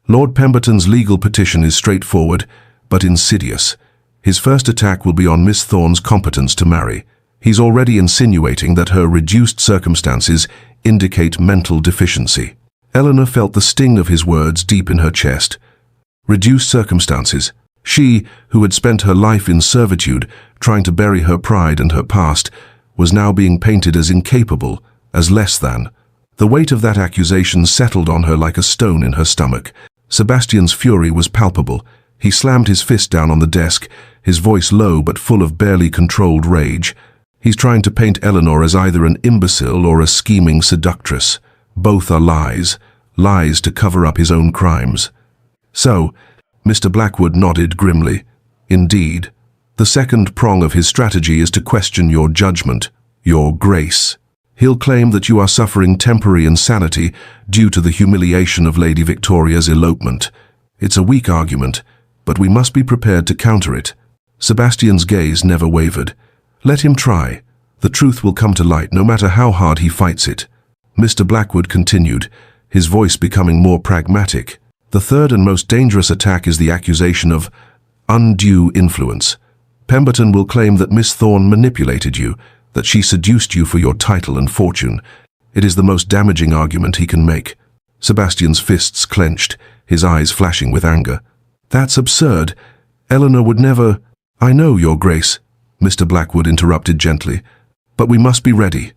Lord Pemberton's legal petition is straightforward, but insidious. His first attack will be on Miss Thorne's competence to marry. He's already insinuating that her reduced circumstances indicate mental deficiency. Eleanor felt the sting of his words deep in her chest. Reduced circumstances. She, who had spent her life in servitude, trying to bury her pride and her past, was now being painted as incapable, as less than. The weight of that accusation settled on her like a stone in her stomach. Sebastian's fury was palpable. He slammed his fist down on the desk, his voice low but full of barely controlled rage. He's trying to paint Eleanor as either an imbecile or a scheming seductress. Both are lies, lies to cover up his own crimes. So, Mr. Blackwood nodded grimly. Indeed. The second prong of his strategy is to question your judgment, your grace. He'll claim that you are suffering temporary insanity due to the humiliation of Lady Victoria's elopement. It's a weak argument, but we must be prepared to counter it. Sebastian's gaze never wavered. Let him try. The truth will come to light no matter how hard he fights it. Mr. Blackwood continued, his voice becoming more pragmatic. The third and most dangerous attack is the accusation of undue influence. Pemberton will claim that Miss Thorne manipulated you, that she seduced you for your title and fortune. It is the most damaging argument he can make. Sebastian's fists clenched, his eyes flashing with anger. That's absurd. Eleanor would never— "I know, Your Grace," Mr. Blackwood interrupted gently. "But we must be ready.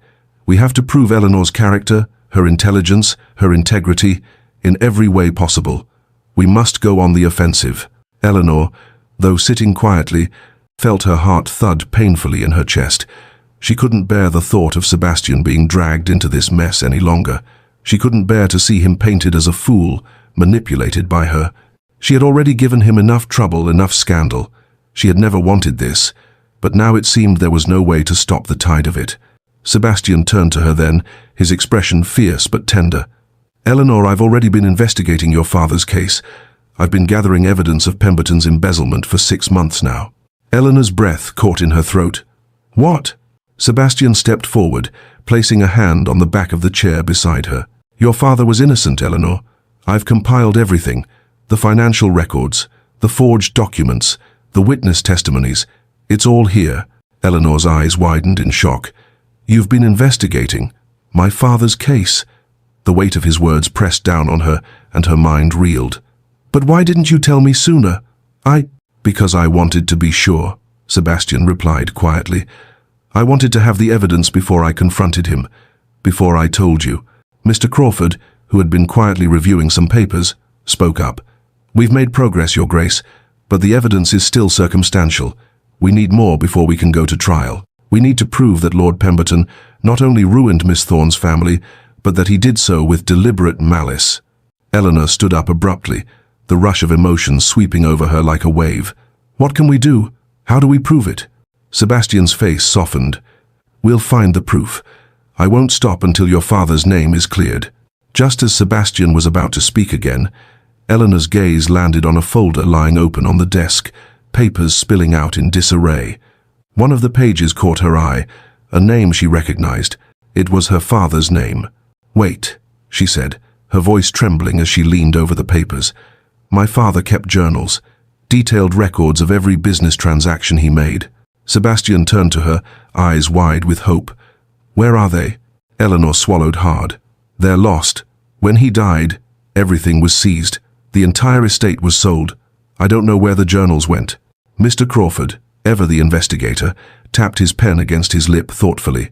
We have to prove Eleanor's character, her intelligence, her integrity, in every way possible. We must go on the offensive." Eleanor, though sitting quietly, felt her heart thud painfully in her chest. She couldn't bear the thought of Sebastian being dragged into this mess any longer. She couldn't bear to see him painted as a fool, manipulated by her. She had already given him enough trouble, enough scandal. She had never wanted this, but now it seemed there was no way to stop the tide of it. Sebastian turned to her then, his expression fierce but tender. "Eleanor, I've already been investigating your father's case. I've been gathering evidence of Pemberton's embezzlement for 6 months now." Eleanor's breath caught in her throat. "What?" Sebastian stepped forward, placing a hand on the back of the chair beside her. "Your father was innocent, Eleanor. I've compiled everything. The financial records, the forged documents, the witness testimonies. It's all here." Eleanor's eyes widened in shock. "You've been investigating my father's case?" The weight of his words pressed down on her, and her mind reeled. "But why didn't you tell me sooner?" Because I wanted to be sure," Sebastian replied quietly. "I wanted to have the evidence before I confronted him, before I told you." Mr. Crawford, who had been quietly reviewing some papers, spoke up. "We've made progress, Your Grace, but the evidence is still circumstantial. We need more before we can go to trial. We need to prove that Lord Pemberton not only ruined Miss Thorne's family, but that he did so with deliberate malice." Eleanor stood up abruptly, the rush of emotion sweeping over her like a wave. "What can we do? How do we prove it?" Sebastian's face softened. "We'll find the proof. I won't stop until your father's name is cleared." Just as Sebastian was about to speak again, Eleanor's gaze landed on a folder lying open on the desk, papers spilling out in disarray. One of the pages caught her eye, a name she recognized. It was her father's name. "Wait," she said, her voice trembling as she leaned over the papers. "My father kept journals, detailed records of every business transaction he made." Sebastian turned to her, eyes wide with hope. "Where are they?" Eleanor swallowed hard. "They're lost. When he died, everything was seized. The entire estate was sold. I don't know where the journals went. Mr. Crawford, ever the investigator, tapped his pen against his lip thoughtfully.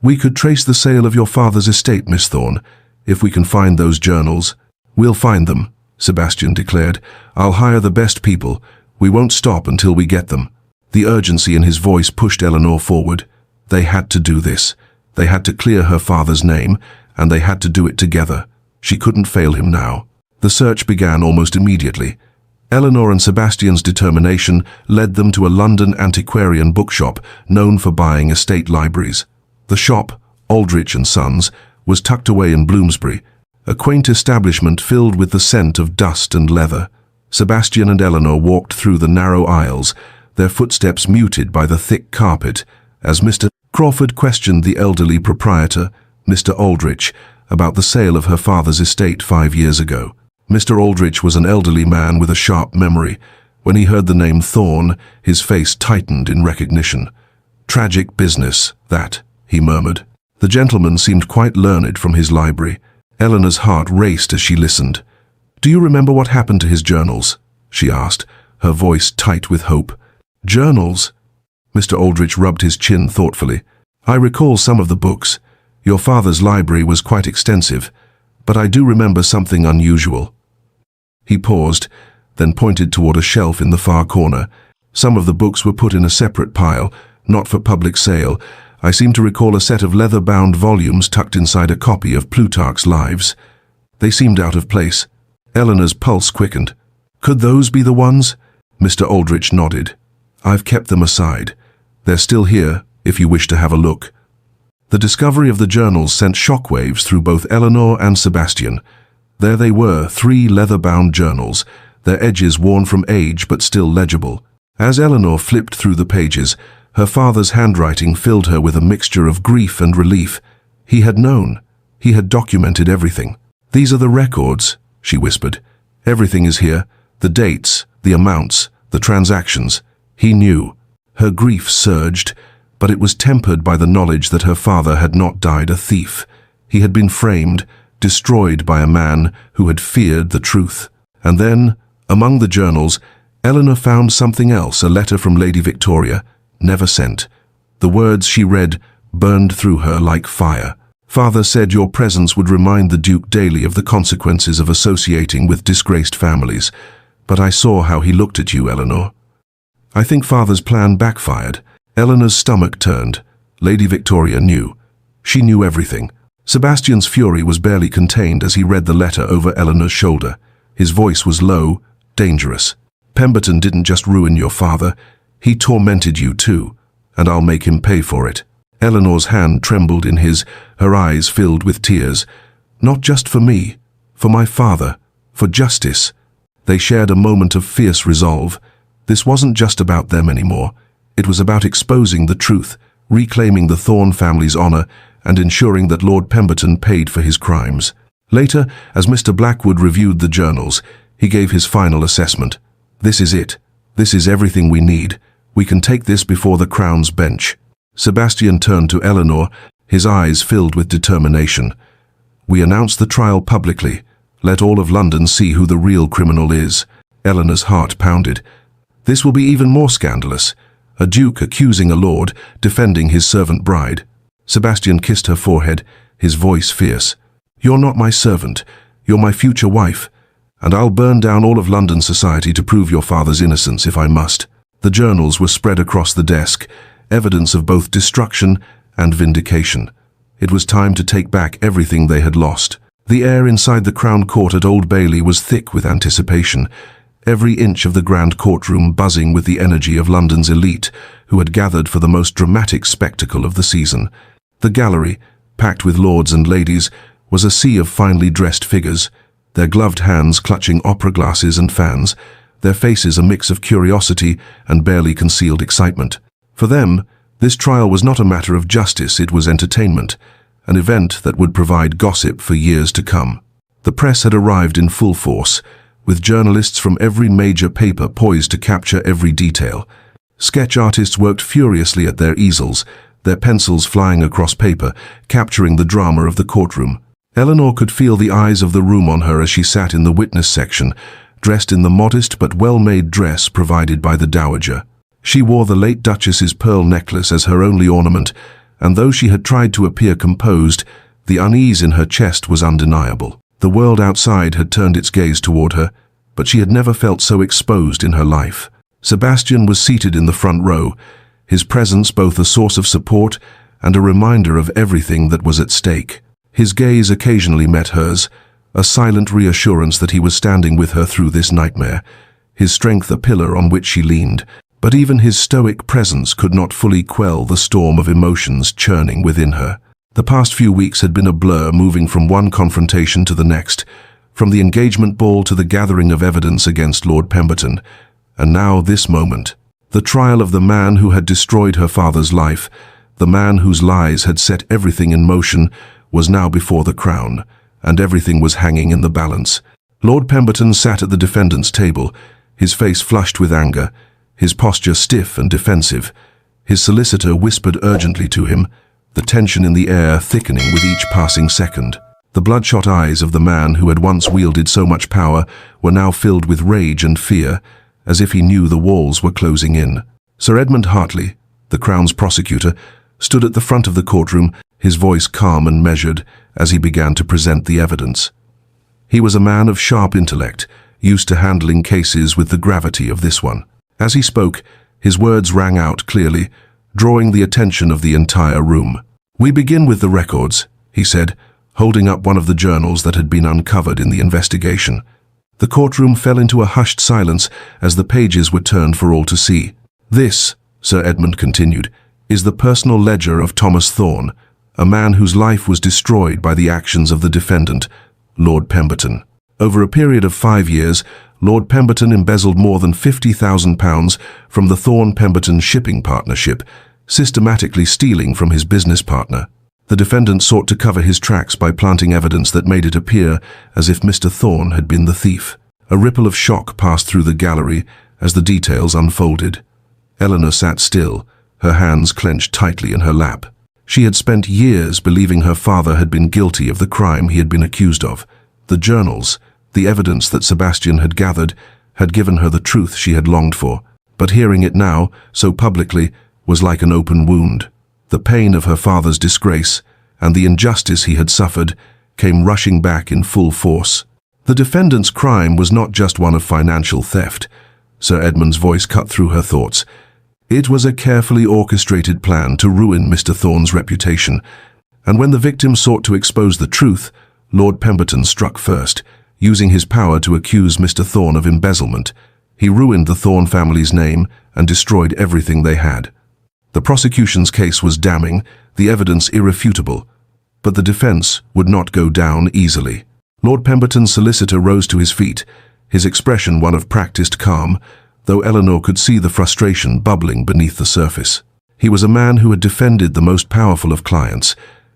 We could trace the sale of your father's estate, Miss Thorne. If we can find those journals. We'll find them, Sebastian declared. I'll hire the best people. We won't stop until we get them. The urgency in his voice pushed Eleanor forward. They had to do this. They had to clear her father's name, and they had to do it together. She couldn't fail him now. The search began almost immediately. Eleanor and Sebastian's determination led them to a London antiquarian bookshop known for buying estate libraries. The shop, Aldrich & Sons, was tucked away in Bloomsbury, a quaint establishment filled with the scent of dust and leather. Sebastian and Eleanor walked through the narrow aisles, their footsteps muted by the thick carpet, as Mr. Crawford questioned the elderly proprietor, Mr. Aldrich, about the sale of her father's estate 5 years ago. Mr. Aldrich was an elderly man with a sharp memory. When he heard the name Thorne, his face tightened in recognition. Tragic business, that, he murmured. The gentleman seemed quite learned from his library. Eleanor's heart raced as she listened. Do you remember what happened to his journals? She asked, her voice tight with hope. Journals? Mr. Aldrich rubbed his chin thoughtfully. I recall some of the books. Your father's library was quite extensive, but I do remember something unusual. He paused, then pointed toward a shelf in the far corner. Some of the books were put in a separate pile, not for public sale. I seem to recall a set of leather-bound volumes tucked inside a copy of Plutarch's Lives. They seemed out of place. Eleanor's pulse quickened. Could those be the ones? Mr. Aldrich nodded. I've kept them aside. They're still here, if you wish to have a look. The discovery of the journals sent shockwaves through both Eleanor and Sebastian. There they were, 3 leather-bound journals, their edges worn from age but still legible. As Eleanor flipped through the pages, her father's handwriting filled her with a mixture of grief and relief. He had known. He had documented everything. These are the records, she whispered. Everything is here. The dates, the amounts, the transactions. He knew. Her grief surged, but it was tempered by the knowledge that her father had not died a thief. He had been framed, destroyed by a man who had feared the truth. And then, among the journals, Eleanor found something else, a letter from Lady Victoria, never sent. The words she read burned through her like fire. Father said your presence would remind the Duke daily of the consequences of associating with disgraced families. But I saw how he looked at you, Eleanor. I think Father's plan backfired. Eleanor's stomach turned. Lady Victoria knew. She knew everything. Sebastian's fury was barely contained as he read the letter over Eleanor's shoulder. His voice was low, dangerous. Pemberton didn't just ruin your father. He tormented you too, and I'll make him pay for it. Eleanor's hand trembled in his, her eyes filled with tears. Not just for me, for my father, for justice. They shared a moment of fierce resolve. This wasn't just about them anymore. It was about exposing the truth, reclaiming the Thorne family's honor, and ensuring that Lord Pemberton paid for his crimes. Later, as Mr. Blackwood reviewed the journals, he gave his final assessment. This is it. This is everything we need. We can take this before the Crown's bench. Sebastian turned to Eleanor, his eyes filled with determination. We announce the trial publicly. Let all of London see who the real criminal is. Eleanor's heart pounded. This will be even more scandalous. A duke accusing a lord, defending his servant bride. Sebastian kissed her forehead, his voice fierce. You're not my servant. You're my future wife. And I'll burn down all of London society to prove your father's innocence if I must. The journals were spread across the desk, evidence of both destruction and vindication. It was time to take back everything they had lost. The air inside the Crown Court at Old Bailey was thick with anticipation, every inch of the grand courtroom buzzing with the energy of London's elite, who had gathered for the most dramatic spectacle of the season. The gallery, packed with lords and ladies, was a sea of finely dressed figures, their gloved hands clutching opera glasses and fans, their faces a mix of curiosity and barely concealed excitement. For them, this trial was not a matter of justice, it was entertainment, an event that would provide gossip for years to come. The press had arrived in full force, with journalists from every major paper poised to capture every detail. Sketch artists worked furiously at their easels, their pencils flying across paper, capturing the drama of the courtroom. Eleanor could feel the eyes of the room on her as she sat in the witness section, dressed in the modest but well-made dress provided by the dowager. She wore the late Duchess's pearl necklace as her only ornament, and though she had tried to appear composed, the unease in her chest was undeniable. The world outside had turned its gaze toward her, but she had never felt so exposed in her life. Sebastian was seated in the front row, his presence both a source of support and a reminder of everything that was at stake. His gaze occasionally met hers, a silent reassurance that he was standing with her through this nightmare, his strength a pillar on which she leaned. But even his stoic presence could not fully quell the storm of emotions churning within her. The past few weeks had been a blur, moving from one confrontation to the next, from the engagement ball to the gathering of evidence against Lord Pemberton, and now this moment. The trial of the man who had destroyed her father's life, the man whose lies had set everything in motion, was now before the crown, and everything was hanging in the balance. Lord Pemberton sat at the defendant's table, his face flushed with anger, his posture stiff and defensive. His solicitor whispered urgently to him, the tension in the air thickening with each passing second. The bloodshot eyes of the man who had once wielded so much power were now filled with rage and fear, as if he knew the walls were closing in. Sir Edmund Hartley, the Crown's prosecutor, stood at the front of the courtroom, his voice calm and measured as he began to present the evidence. He was a man of sharp intellect, used to handling cases with the gravity of this one. As he spoke, his words rang out clearly, drawing the attention of the entire room. "We begin with the records," he said, holding up one of the journals that had been uncovered in the investigation. The courtroom fell into a hushed silence as the pages were turned for all to see. "This," Sir Edmund continued, "is the personal ledger of Thomas Thorne, a man whose life was destroyed by the actions of the defendant, Lord Pemberton. Over a period of 5 years, Lord Pemberton embezzled more than £50,000 from the Thorne-Pemberton shipping partnership, systematically stealing from his business partner. The defendant sought to cover his tracks by planting evidence that made it appear as if Mr. Thorne had been the thief. A ripple of shock passed through the gallery as the details unfolded. Eleanor sat still, her hands clenched tightly in her lap. She had spent years believing her father had been guilty of the crime he had been accused of. The journals, the evidence that Sebastian had gathered, had given her the truth she had longed for. But hearing it now, so publicly, was like an open wound. The pain of her father's disgrace and the injustice he had suffered came rushing back in full force. The defendant's crime was not just one of financial theft. Sir Edmund's voice cut through her thoughts. It was a carefully orchestrated plan to ruin Mr. Thorne's reputation, and when the victim sought to expose the truth, Lord Pemberton struck first, using his power to accuse Mr. Thorne of embezzlement. He ruined the Thorne family's name and destroyed everything they had. The prosecution's case was damning, the evidence irrefutable, but the defense would not go down easily. Lord Pemberton's solicitor rose to his feet, his expression one of practiced calm, though Eleanor could see the frustration bubbling beneath the surface. He was a man who had defended the most powerful of clients,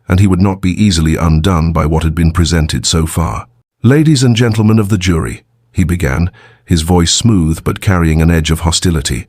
and he would not be easily undone by what had been presented so far. "Ladies and gentlemen of the jury," he began, his voice smooth but carrying an edge of hostility.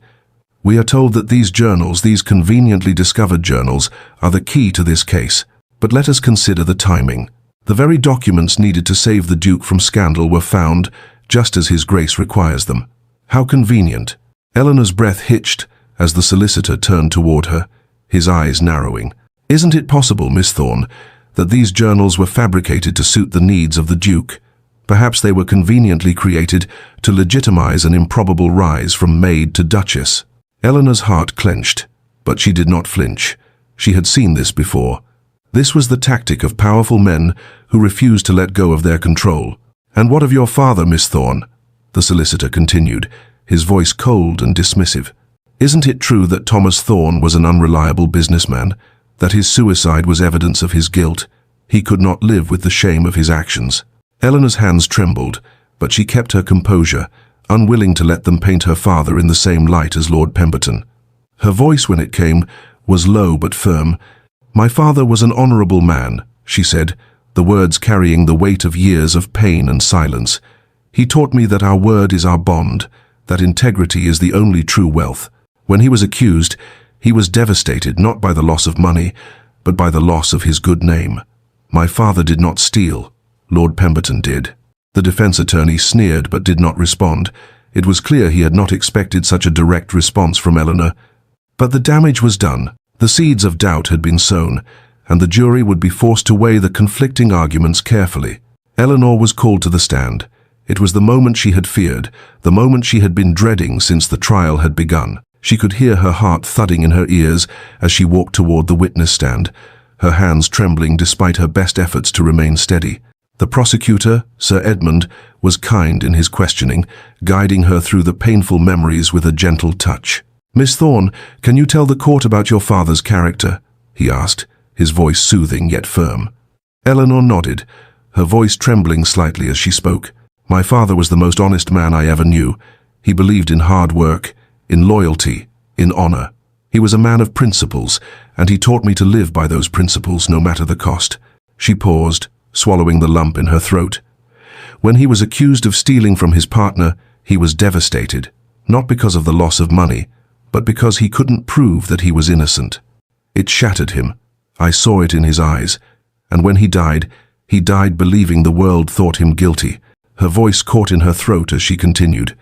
"We are told that these journals, these conveniently discovered journals, are the key to this case. But let us consider the timing. The very documents needed to save the Duke from scandal were found just as His Grace requires them. How convenient." Eleanor's breath hitched as the solicitor turned toward her, his eyes narrowing. "Isn't it possible, Miss Thorne, that these journals were fabricated to suit the needs of the Duke? Perhaps they were conveniently created to legitimize an improbable rise from maid to duchess." Eleanor's heart clenched, but she did not flinch. She had seen this before. This was the tactic of powerful men who refused to let go of their control. "And what of your father, Miss Thorne?" the solicitor continued, his voice cold and dismissive. "Isn't it true that Thomas Thorne was an unreliable businessman, that his suicide was evidence of his guilt? He could not live with the shame of his actions." Eleanor's hands trembled, but she kept her composure, unwilling to let them paint her father in the same light as Lord Pemberton. Her voice, when it came, was low but firm. "My father was an honorable man," she said, the words carrying the weight of years of pain and silence. "He taught me that our word is our bond, that integrity is the only true wealth. When he was accused, he was devastated not by the loss of money, but by the loss of his good name. My father did not steal. Lord Pemberton did." The defense attorney sneered but did not respond. It was clear he had not expected such a direct response from Eleanor. But the damage was done. The seeds of doubt had been sown, and the jury would be forced to weigh the conflicting arguments carefully. Eleanor was called to the stand. It was the moment she had feared, the moment she had been dreading since the trial had begun. She could hear her heart thudding in her ears as she walked toward the witness stand, her hands trembling despite her best efforts to remain steady. The prosecutor, Sir Edmund, was kind in his questioning, guiding her through the painful memories with a gentle touch. "Miss Thorne, can you tell the court about your father's character?" he asked, his voice soothing yet firm. Eleanor nodded, her voice trembling slightly as she spoke. "My father was the most honest man I ever knew. He believed in hard work, in loyalty, in honor. He was a man of principles, and he taught me to live by those principles no matter the cost." She paused, swallowing the lump in her throat. When he was accused of stealing from his partner, he was devastated, not because of the loss of money, but because he couldn't prove that he was innocent. It shattered him. I saw it in his eyes. And when he died believing the world thought him guilty. Her voice caught in her throat as she continued.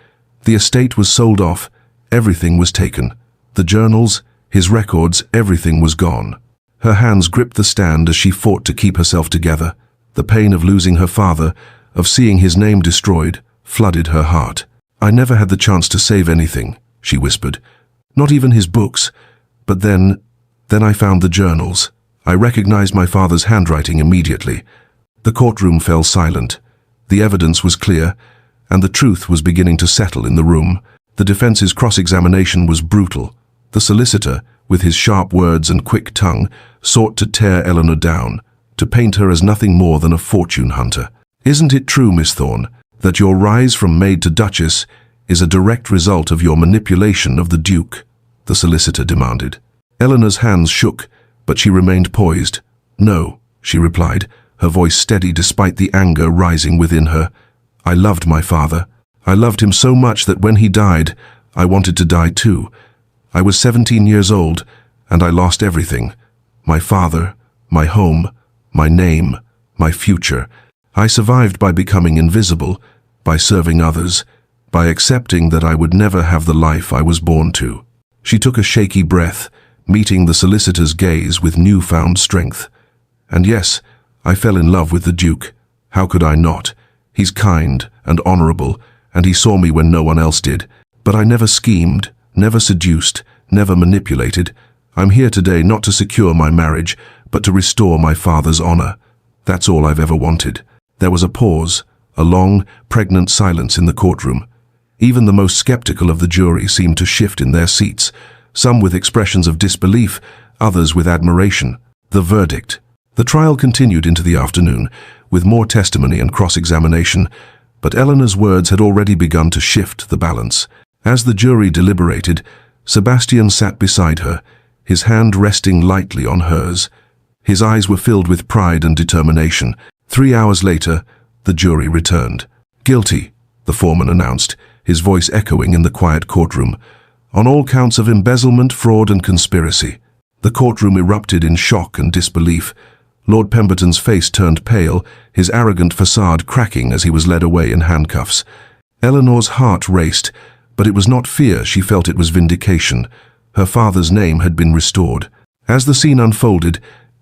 The estate was sold off. Everything was taken. The journals, his records, everything was gone. Her hands gripped the stand as she fought to keep herself together. The pain of losing her father, of seeing his name destroyed, flooded her heart. "I never had the chance to save anything," she whispered. "Not even his books. But then I found the journals. I recognized my father's handwriting immediately." The courtroom fell silent. The evidence was clear, and the truth was beginning to settle in the room. The defense's cross-examination was brutal. The solicitor, with his sharp words and quick tongue, sought to tear Eleanor down, to paint her as nothing more than a fortune hunter. "Isn't it true, Miss Thorne, that your rise from maid to duchess is a direct result of your manipulation of the Duke?" the solicitor demanded. Eleanor's hands shook, but she remained poised. "No," she replied, her voice steady despite the anger rising within her. "I loved my father. I loved him so much that when he died, I wanted to die too. I was 17 years old, and I lost everything. My father, my home, my name, my future. I survived by becoming invisible, by serving others, by accepting that I would never have the life I was born to." She took a shaky breath, meeting the solicitor's gaze with newfound strength. "And yes, I fell in love with the Duke. How could I not? He's kind and honorable, and he saw me when no one else did. But I never schemed, never seduced, never manipulated. I'm here today not to secure my marriage, but to restore my father's honor. That's all I've ever wanted." There was a pause, a long, pregnant silence in the courtroom. Even the most skeptical of the jury seemed to shift in their seats, some with expressions of disbelief, others with admiration. The verdict. The trial continued into the afternoon, with more testimony and cross-examination, but Eleanor's words had already begun to shift the balance. As the jury deliberated, Sebastian sat beside her, his hand resting lightly on hers. His eyes were filled with pride and determination. 3 hours later, the jury returned. "Guilty," the foreman announced, his voice echoing in the quiet courtroom, "on all counts of embezzlement, fraud, and conspiracy." The courtroom erupted in shock and disbelief. Lord Pemberton's face turned pale, his arrogant facade cracking as he was led away in handcuffs. Eleanor's heart raced, but it was not fear she felt, it was vindication. Her father's name had been restored. As the scene unfolded,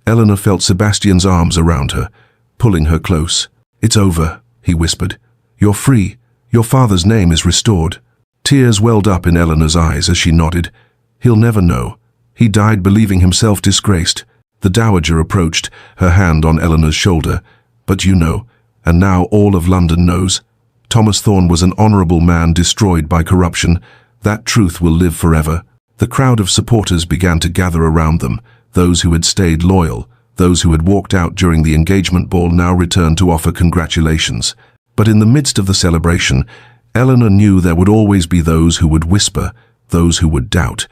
Eleanor felt Sebastian's arms around her, pulling her close. "It's over," he whispered. "You're free. Your father's name is restored." Tears welled up in Eleanor's eyes as she nodded. "He'll never know. He died believing himself disgraced." The dowager approached, her hand on Eleanor's shoulder. "But you know, and now all of London knows. Thomas Thorne was an honorable man destroyed by corruption. That truth will live forever." The crowd of supporters began to gather around them. Those who had stayed loyal, those who had walked out during the engagement ball now returned to offer congratulations. But in the midst of the celebration, Eleanor knew there would always be those who would whisper, those who would doubt.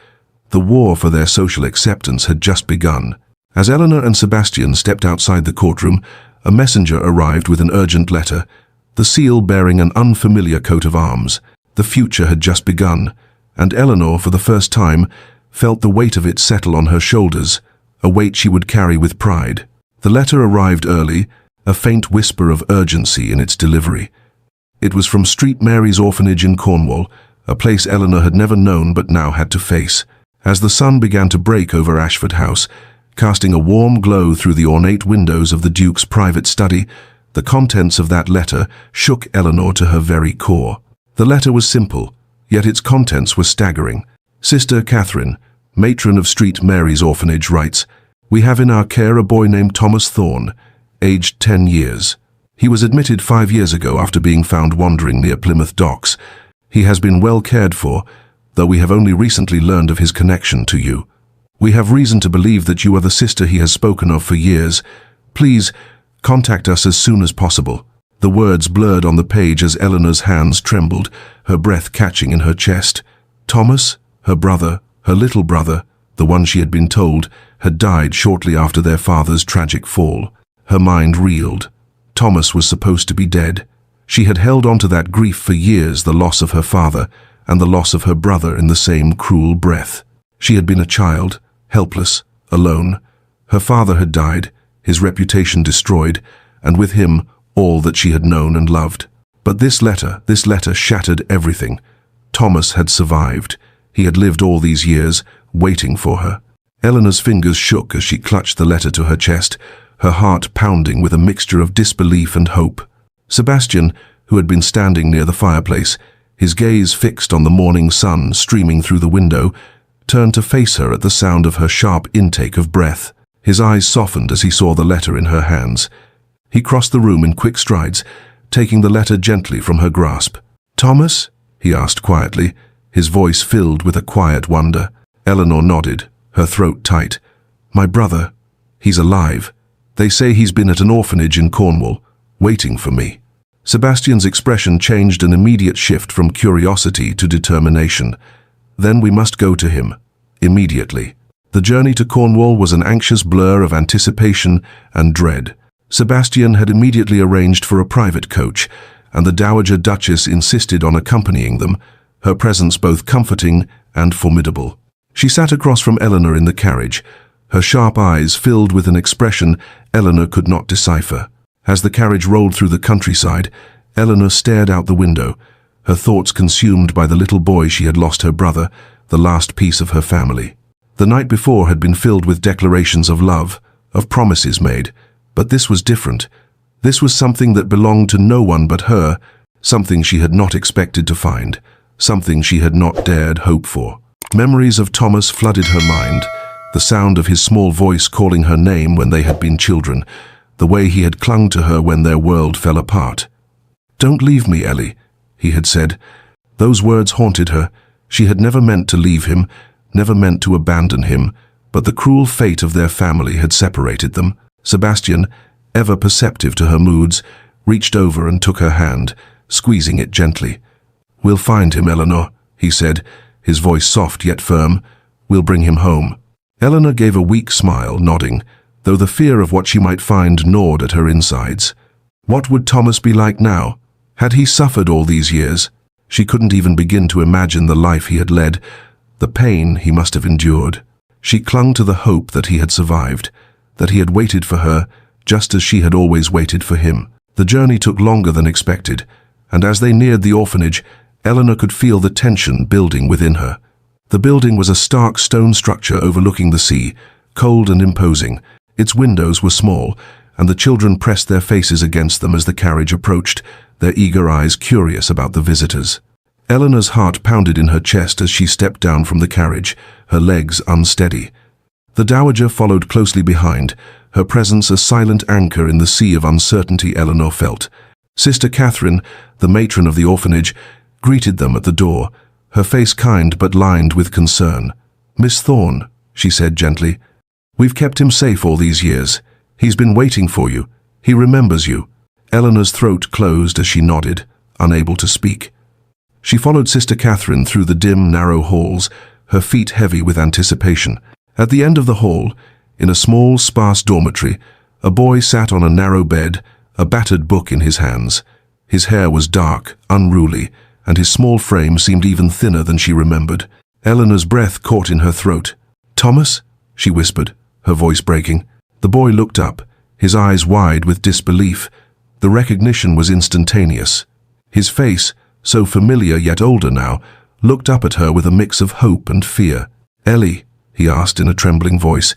The war for their social acceptance had just begun. As Eleanor and Sebastian stepped outside the courtroom, a messenger arrived with an urgent letter, the seal bearing an unfamiliar coat of arms. The future had just begun, and Eleanor, for the first time, felt the weight of it settle on her shoulders, a weight she would carry with pride. The letter arrived early, a faint whisper of urgency in its delivery. It was from St. Mary's Orphanage in Cornwall, a place Eleanor had never known but now had to face. As the sun began to break over Ashford House, casting a warm glow through the ornate windows of the Duke's private study, the contents of that letter shook Eleanor to her very core. The letter was simple, yet its contents were staggering. Sister Catherine, matron of St. Mary's Orphanage, writes, "We have in our care a boy named Thomas Thorne, aged 10 years. He was admitted 5 years ago after being found wandering near Plymouth docks. He has been well cared for, though we have only recently learned of his connection to you. We have reason to believe that you are the sister he has spoken of for years. Please, contact us as soon as possible." The words blurred on the page as Eleanor's hands trembled, her breath catching in her chest. Thomas, her brother, her little brother, the one she had been told, had died shortly after their father's tragic fall. Her mind reeled. Thomas was supposed to be dead. She had held on to that grief for years, the loss of her father and the loss of her brother in the same cruel breath. She had been a child, helpless, alone. Her father had died, his reputation destroyed, and with him all that she had known and loved. But this letter shattered everything. Thomas had survived. He had lived all these years, waiting for her. Eleanor's fingers shook as she clutched the letter to her chest, her heart pounding with a mixture of disbelief and hope. Sebastian, who had been standing near the fireplace, his gaze fixed on the morning sun streaming through the window, turned to face her at the sound of her sharp intake of breath. His eyes softened as he saw the letter in her hands. He crossed the room in quick strides, taking the letter gently from her grasp. "Thomas?" he asked quietly, his voice filled with a quiet wonder. Eleanor nodded, her throat tight. "My brother. He's alive. They say he's been at an orphanage in Cornwall, waiting for me." Sebastian's expression changed, an immediate shift from curiosity to determination. "Then we must go to him. Immediately." The journey to Cornwall was an anxious blur of anticipation and dread. Sebastian had immediately arranged for a private coach, and the Dowager Duchess insisted on accompanying them, her presence both comforting and formidable. She sat across from Eleanor in the carriage, her sharp eyes filled with an expression Eleanor could not decipher. As the carriage rolled through the countryside, Eleanor stared out the window, her thoughts consumed by the little boy she had lost, her brother, the last piece of her family. The night before had been filled with declarations of love, of promises made, but this was different. This was something that belonged to no one but her, something she had not expected to find, something she had not dared hope for. Memories of Thomas flooded her mind, the sound of his small voice calling her name when they had been children, the way he had clung to her when their world fell apart. "Don't leave me, Ellie," he had said. Those words haunted her. She had never meant to leave him, never meant to abandon him, but the cruel fate of their family had separated them. Sebastian, ever perceptive to her moods, reached over and took her hand, squeezing it gently. "We'll find him, Eleanor," he said, his voice soft yet firm. "We'll bring him home." Eleanor gave a weak smile, nodding, though the fear of what she might find gnawed at her insides. What would Thomas be like now? Had he suffered all these years? She couldn't even begin to imagine the life he had led, the pain he must have endured. She clung to the hope that he had survived, that he had waited for her, just as she had always waited for him. The journey took longer than expected, and as they neared the orphanage, Eleanor could feel the tension building within her. The building was a stark stone structure overlooking the sea, cold and imposing. Its windows were small, and the children pressed their faces against them as the carriage approached, their eager eyes curious about the visitors. Eleanor's heart pounded in her chest as she stepped down from the carriage, her legs unsteady. The Dowager followed closely behind, her presence a silent anchor in the sea of uncertainty Eleanor felt. Sister Catherine, the matron of the orphanage, greeted them at the door, her face kind but lined with concern. "Miss Thorne," she said gently, "we've kept him safe all these years. He's been waiting for you. He remembers you." Eleanor's throat closed as she nodded, unable to speak. She followed Sister Catherine through the dim, narrow halls, her feet heavy with anticipation. At the end of the hall, in a small, sparse dormitory, a boy sat on a narrow bed, a battered book in his hands. His hair was dark, unruly, and his small frame seemed even thinner than she remembered. Eleanor's breath caught in her throat. "Thomas?" she whispered, her voice breaking. The boy looked up, his eyes wide with disbelief. The recognition was instantaneous. His face, so familiar yet older now, looked up at her with a mix of hope and fear. "Ellie," he asked in a trembling voice,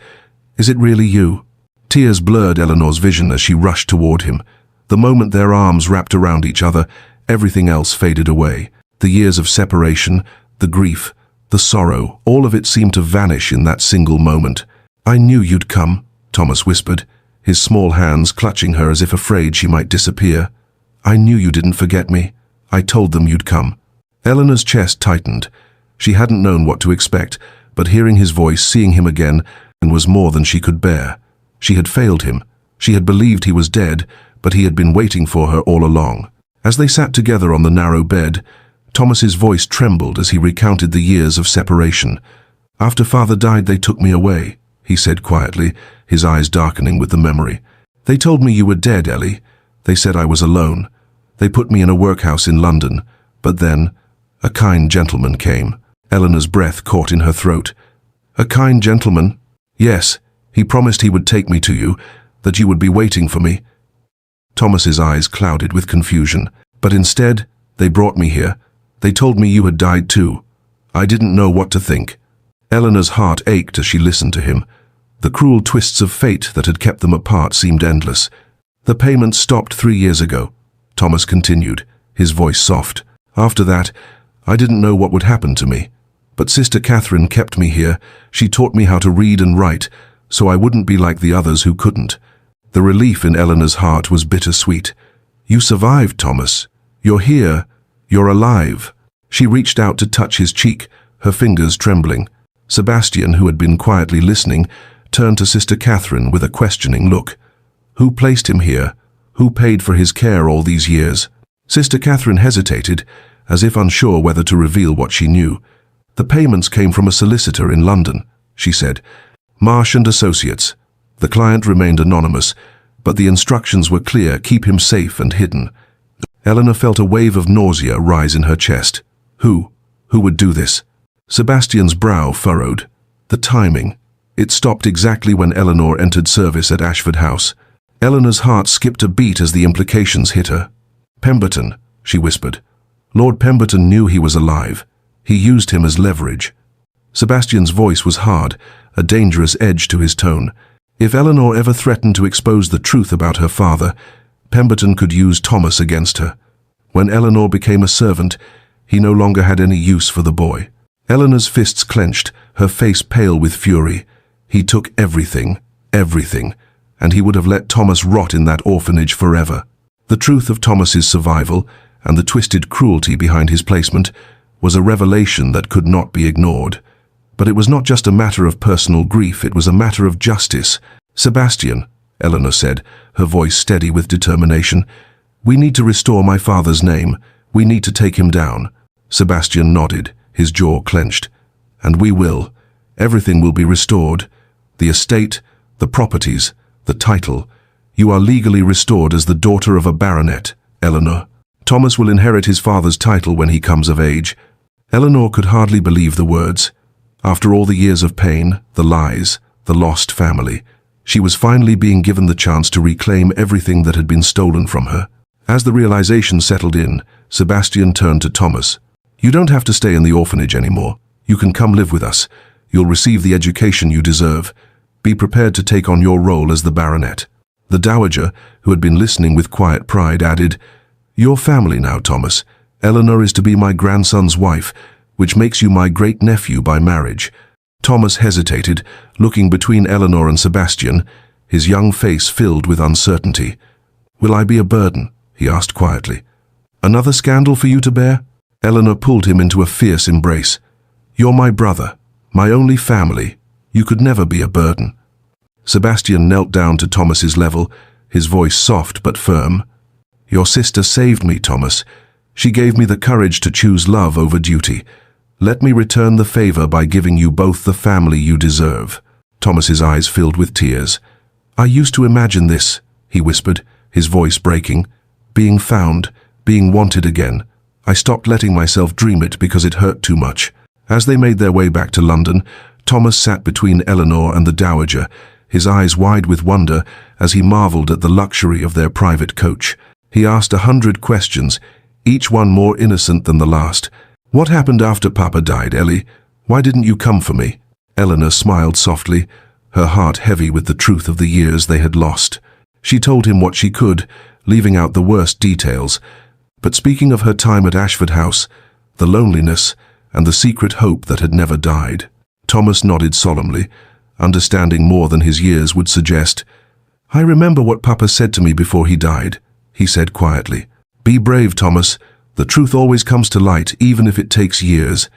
"is it really you?" Tears blurred Eleanor's vision as she rushed toward him. The moment their arms wrapped around each other, everything else faded away. The years of separation, the grief, the sorrow, all of it seemed to vanish in that single moment. "I knew you'd come," Thomas whispered, his small hands clutching her as if afraid she might disappear. "I knew you didn't forget me. I told them you'd come." Eleanor's chest tightened. She hadn't known what to expect, but hearing his voice, seeing him again, was more than she could bear. She had failed him. She had believed he was dead, but he had been waiting for her all along. As they sat together on the narrow bed, Thomas's voice trembled as he recounted the years of separation. "After Father died, they took me away," he said quietly, his eyes darkening with the memory. "They told me you were dead, Ellie. They said I was alone. They put me in a workhouse in London. But then, a kind gentleman came." Eleanor's breath caught in her throat. "A kind gentleman?" "Yes, he promised he would take me to you, that you would be waiting for me." Thomas's eyes clouded with confusion. "But instead, they brought me here. They told me you had died too. I didn't know what to think." Eleanor's heart ached as she listened to him. The cruel twists of fate that had kept them apart seemed endless. "The payments stopped 3 years ago," Thomas continued, his voice soft. "After that, I didn't know what would happen to me. But Sister Catherine kept me here. She taught me how to read and write, so I wouldn't be like the others who couldn't." The relief in Eleanor's heart was bittersweet. "You survived, Thomas. You're here. You're alive." She reached out to touch his cheek, her fingers trembling. Sebastian, who had been quietly listening, turned to Sister Catherine with a questioning look. "Who placed him here? Who paid for his care all these years?" Sister Catherine hesitated, as if unsure whether to reveal what she knew. "The payments came from a solicitor in London," she said. "Marsh and Associates." The client remained anonymous, but the instructions were clear: keep him safe and hidden. Eleanor felt a wave of nausea rise in her chest. Who would do this? Sebastian's brow furrowed. The timing. It stopped exactly when Eleanor entered service at Ashford House. Eleanor's heart skipped a beat as the implications hit her. "Pemberton," she whispered. "Lord Pemberton knew he was alive. He used him as leverage." Sebastian's voice was hard, a dangerous edge to his tone. If Eleanor ever threatened to expose the truth about her father, Pemberton could use Thomas against her. When Eleanor became a servant, he no longer had any use for the boy. Eleanor's fists clenched, her face pale with fury. He took everything, and he would have let Thomas rot in that orphanage forever. The truth of Thomas's survival, and the twisted cruelty behind his placement, was a revelation that could not be ignored. But it was not just a matter of personal grief, it was a matter of justice. "Sebastian," Eleanor said, her voice steady with determination, "we need to restore my father's name. We need to take him down." Sebastian nodded, his jaw clenched. "And we will. Everything will be restored. The estate, the properties, the title. You are legally restored as the daughter of a baronet, Eleanor. Thomas will inherit his father's title when he comes of age." Eleanor could hardly believe the words. After all the years of pain, the lies, the lost family, she was finally being given the chance to reclaim everything that had been stolen from her. As the realization settled in, Sebastian turned to Thomas. "You don't have to stay in the orphanage anymore. You can come live with us. You'll receive the education you deserve. Be prepared to take on your role as the baronet." The dowager, who had been listening with quiet pride, added, "Your family now, Thomas. Eleanor is to be my grandson's wife, which makes you my great-nephew by marriage." Thomas hesitated, looking between Eleanor and Sebastian, his young face filled with uncertainty. "Will I be a burden?" he asked quietly. "Another scandal for you to bear?" Eleanor pulled him into a fierce embrace. "You're my brother, my only family. You could never be a burden." Sebastian knelt down to Thomas's level, his voice soft but firm. "Your sister saved me, Thomas. She gave me the courage to choose love over duty. Let me return the favor by giving you both the family you deserve." Thomas's eyes filled with tears. "I used to imagine this," he whispered, his voice breaking. "Being found, being wanted again. I stopped letting myself dream it because it hurt too much." As they made their way back to London, Thomas sat between Eleanor and the dowager, his eyes wide with wonder as he marveled at the luxury of their private coach. He asked 100 questions, each one more innocent than the last. "What happened after Papa died, Ellie? Why didn't you come for me?" Eleanor smiled softly, her heart heavy with the truth of the years they had lost. She told him what she could, leaving out the worst details. But speaking of her time at Ashford House, the loneliness, and the secret hope that had never died, Thomas nodded solemnly, understanding more than his years would suggest. "I remember what Papa said to me before he died," he said quietly. "Be brave, Thomas. The truth always comes to light, even if it takes years.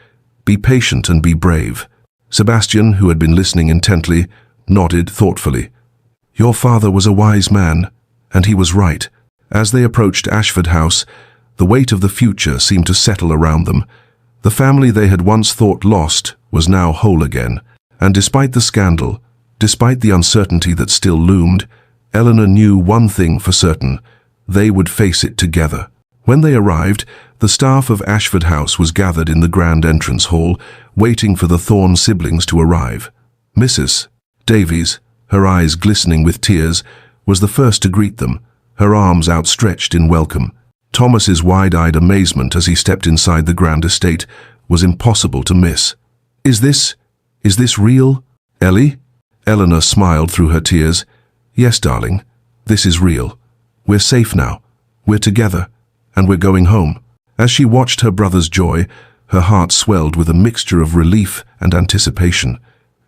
Be patient and be brave." Sebastian, who had been listening intently, nodded thoughtfully. "Your father was a wise man, and he was right." As they approached Ashford House, the weight of the future seemed to settle around them. The family they had once thought lost was now whole again, and despite the scandal, despite the uncertainty that still loomed, Eleanor knew one thing for certain: they would face it together. When they arrived, the staff of Ashford House was gathered in the grand entrance hall, waiting for the Thorne siblings to arrive. Mrs. Davies, her eyes glistening with tears, was the first to greet them, her arms outstretched in welcome. Thomas's wide-eyed amazement as he stepped inside the grand estate was impossible to miss. Is this real, Ellie?" Eleanor smiled through her tears. "Yes, darling, this is real. We're safe now. We're together, and we're going home." As she watched her brother's joy, her heart swelled with a mixture of relief and anticipation.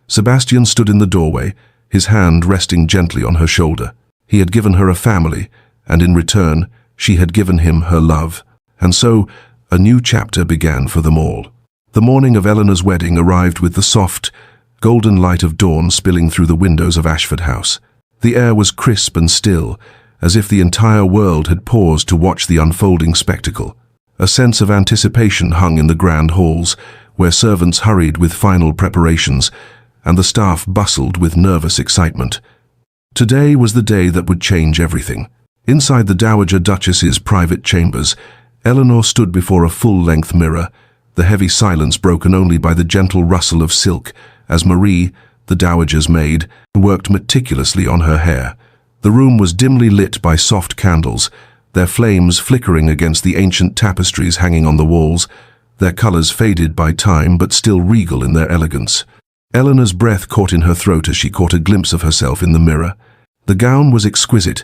Sebastian stood in the doorway, his hand resting gently on her shoulder. He had given her a family, and in return, she had given him her love. And so, a new chapter began for them all. The morning of Eleanor's wedding arrived with the soft, golden light of dawn spilling through the windows of Ashford House. The air was crisp and still, as if the entire world had paused to watch the unfolding spectacle. A sense of anticipation hung in the grand halls, where servants hurried with final preparations, and the staff bustled with nervous excitement. Today was the day that would change everything. Inside the Dowager Duchess's private chambers, Eleanor stood before a full-length mirror, the heavy silence broken only by the gentle rustle of silk as Marie, the Dowager's maid, worked meticulously on her hair. The room was dimly lit by soft candles, their flames flickering against the ancient tapestries hanging on the walls, their colors faded by time but still regal in their elegance. Eleanor's breath caught in her throat as she caught a glimpse of herself in the mirror. The gown was exquisite.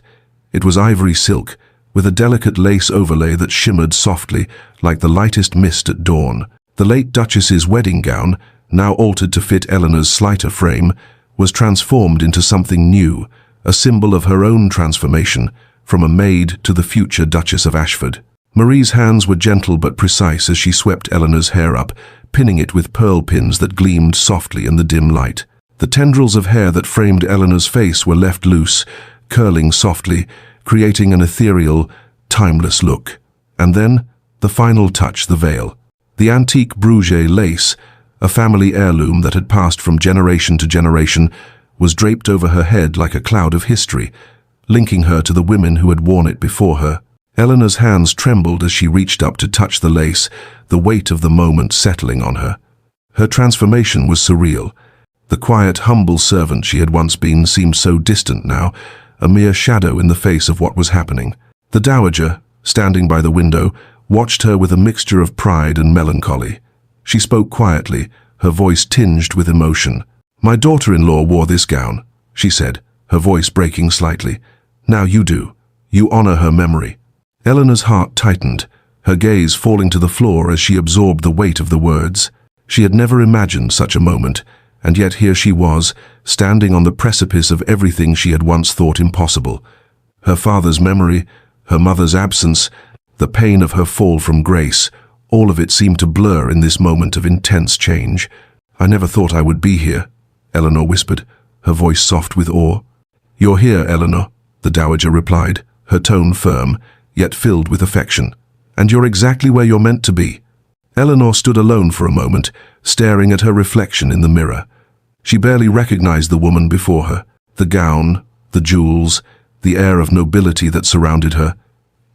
It was ivory silk, with a delicate lace overlay that shimmered softly like the lightest mist at dawn. The late Duchess's wedding gown, now altered to fit Eleanor's slighter frame, was transformed into something new, a symbol of her own transformation, from a maid to the future Duchess of Ashford. Marie's hands were gentle but precise as she swept Eleanor's hair up, pinning it with pearl pins that gleamed softly in the dim light. The tendrils of hair that framed Eleanor's face were left loose, curling softly, creating an ethereal, timeless look. And then, the final touch, the veil. The antique Bruges lace, a family heirloom that had passed from generation to generation, was draped over her head like a cloud of history, linking her to the women who had worn it before her. Eleanor's hands trembled as she reached up to touch the lace, the weight of the moment settling on her. Her transformation was surreal. The quiet, humble servant she had once been seemed so distant now, a mere shadow in the face of what was happening. The Dowager, standing by the window, watched her with a mixture of pride and melancholy. She spoke quietly, her voice tinged with emotion. "My daughter-in-law wore this gown," she said, her voice breaking slightly. "Now you do. You honor her memory." Eleanor's heart tightened, her gaze falling to the floor as she absorbed the weight of the words. She had never imagined such a moment, and yet here she was, standing on the precipice of everything she had once thought impossible. Her father's memory, her mother's absence, the pain of her fall from grace, all of it seemed to blur in this moment of intense change. "I never thought I would be here," Eleanor whispered, her voice soft with awe. "You're here, Eleanor," the Dowager replied, her tone firm, yet filled with affection. "And you're exactly where you're meant to be." Eleanor stood alone for a moment, staring at her reflection in the mirror. She barely recognized the woman before her, the gown, the jewels, the air of nobility that surrounded her.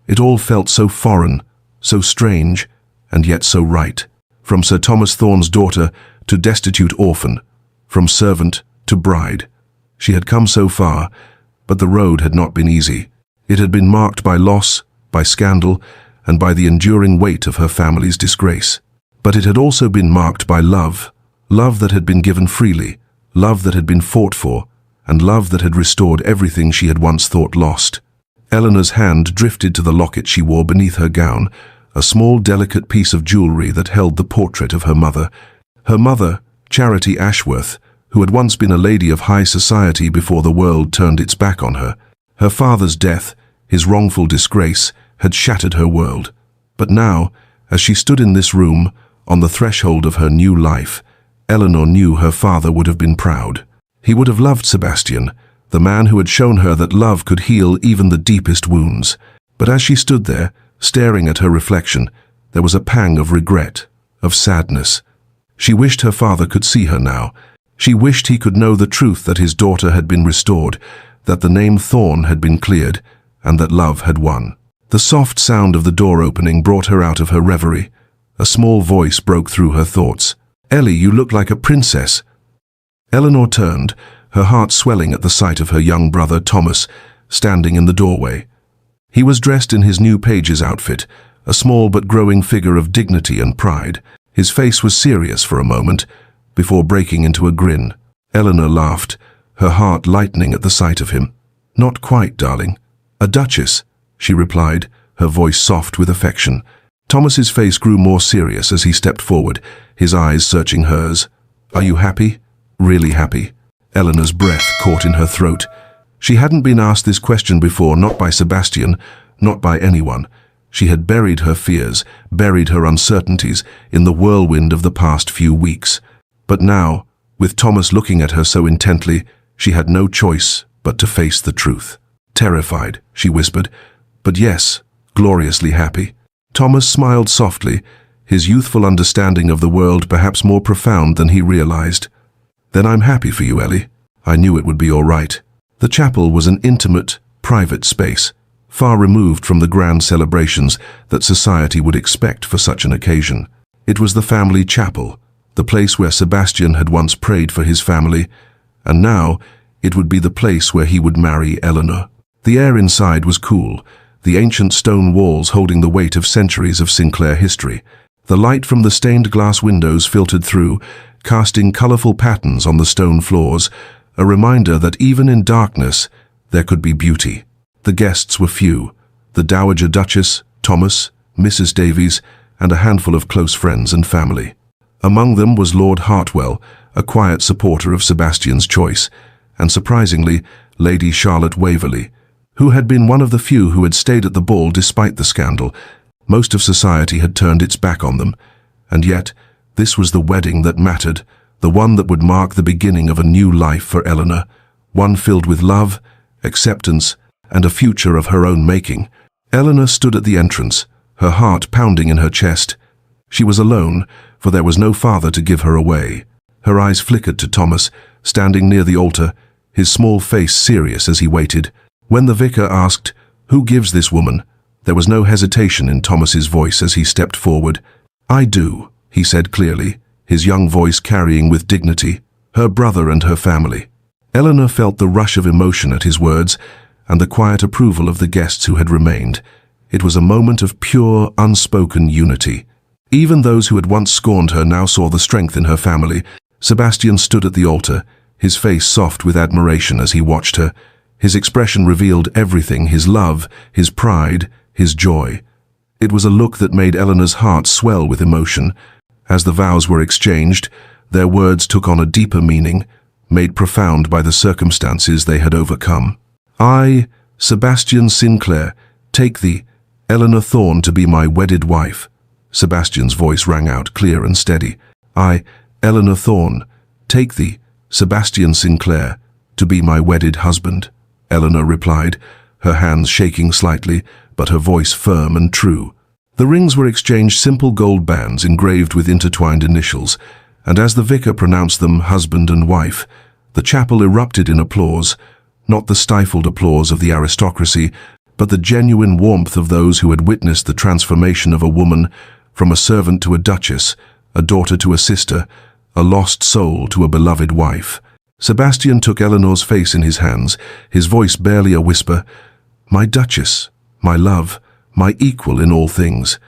It all felt so foreign, so strange, and yet so right. From Sir Thomas Thorne's daughter to destitute orphan, from servant to bride. She had come so far, but the road had not been easy. It had been marked by loss, by scandal, and by the enduring weight of her family's disgrace. But it had also been marked by love, love that had been given freely, love that had been fought for, and love that had restored everything she had once thought lost. Eleanor's hand drifted to the locket she wore beneath her gown, a small, delicate piece of jewelry that held the portrait of her mother. Her mother, Charity Ashworth, who had once been a lady of high society before the world turned its back on her. Her father's death, his wrongful disgrace, had shattered her world. But now, as she stood in this room, on the threshold of her new life, Eleanor knew her father would have been proud. He would have loved Sebastian, the man who had shown her that love could heal even the deepest wounds. But as she stood there, staring at her reflection, there was a pang of regret, of sadness. She wished her father could see her now. She wished he could know the truth that his daughter had been restored, that the name Thorn had been cleared, and that love had won. The soft sound of the door opening brought her out of her reverie. A small voice broke through her thoughts. "Ellie, you look like a princess." Eleanor turned, her heart swelling at the sight of her young brother Thomas, standing in the doorway. He was dressed in his new page's outfit, a small but growing figure of dignity and pride. His face was serious for a moment, before breaking into a grin. Eleanor laughed, her heart lightening at the sight of him. "Not quite, darling." "A duchess," she replied, her voice soft with affection. Thomas's face grew more serious as he stepped forward, his eyes searching hers. "Are you happy? Really happy?" Eleanor's breath caught in her throat. She hadn't been asked this question before, not by Sebastian, not by anyone. She had buried her fears, buried her uncertainties in the whirlwind of the past few weeks. But now, with Thomas looking at her so intently, she had no choice but to face the truth. "Terrified," she whispered, "but yes, gloriously happy." Thomas smiled softly, his youthful understanding of the world perhaps more profound than he realized. "Then I'm happy for you, Ellie. I knew it would be all right." The chapel was an intimate, private space, far removed from the grand celebrations that society would expect for such an occasion. It was the family chapel, the place where Sebastian had once prayed for his family, and now it would be the place where he would marry Eleanor. The air inside was cool, the ancient stone walls holding the weight of centuries of Sinclair history. The light from the stained glass windows filtered through, casting colorful patterns on the stone floors, a reminder that even in darkness there could be beauty. The guests were few: the Dowager Duchess, Thomas, Mrs. Davies, and a handful of close friends and family. Among them was Lord Hartwell, a quiet supporter of Sebastian's choice, and surprisingly, Lady Charlotte Waverley, who had been one of the few who had stayed at the ball despite the scandal. Most of society had turned its back on them, and yet this was the wedding that mattered, the one that would mark the beginning of a new life for Eleanor, one filled with love, acceptance, and a future of her own making. Eleanor stood at the entrance, her heart pounding in her chest. She was alone, for there was no father to give her away. Her eyes flickered to Thomas, standing near the altar, his small face serious as he waited. When the vicar asked, "Who gives this woman?" there was no hesitation in Thomas's voice as he stepped forward. "I do," he said clearly, his young voice carrying with dignity, "her brother and her family." Eleanor felt the rush of emotion at his words, and the quiet approval of the guests who had remained. It was a moment of pure, unspoken unity. Even those who had once scorned her now saw the strength in her family. Sebastian stood at the altar, his face soft with admiration as he watched her. His expression revealed everything: his love, his pride, his joy. It was a look that made Eleanor's heart swell with emotion. As the vows were exchanged, their words took on a deeper meaning, made profound by the circumstances they had overcome. "I, Sebastian Sinclair, take thee, Eleanor Thorn, to be my wedded wife." Sebastian's voice rang out clear and steady. "I, Eleanor Thorn, take thee, Sebastian Sinclair, to be my wedded husband," Eleanor replied, her hands shaking slightly, but her voice firm and true. The rings were exchanged, simple gold bands engraved with intertwined initials, and as the vicar pronounced them husband and wife, the chapel erupted in applause, not the stifled applause of the aristocracy, but the genuine warmth of those who had witnessed the transformation of a woman from a servant to a duchess, a daughter to a sister, a lost soul to a beloved wife. Sebastian took Eleanor's face in his hands, his voice barely a whisper. "My duchess, my love, my equal in all things.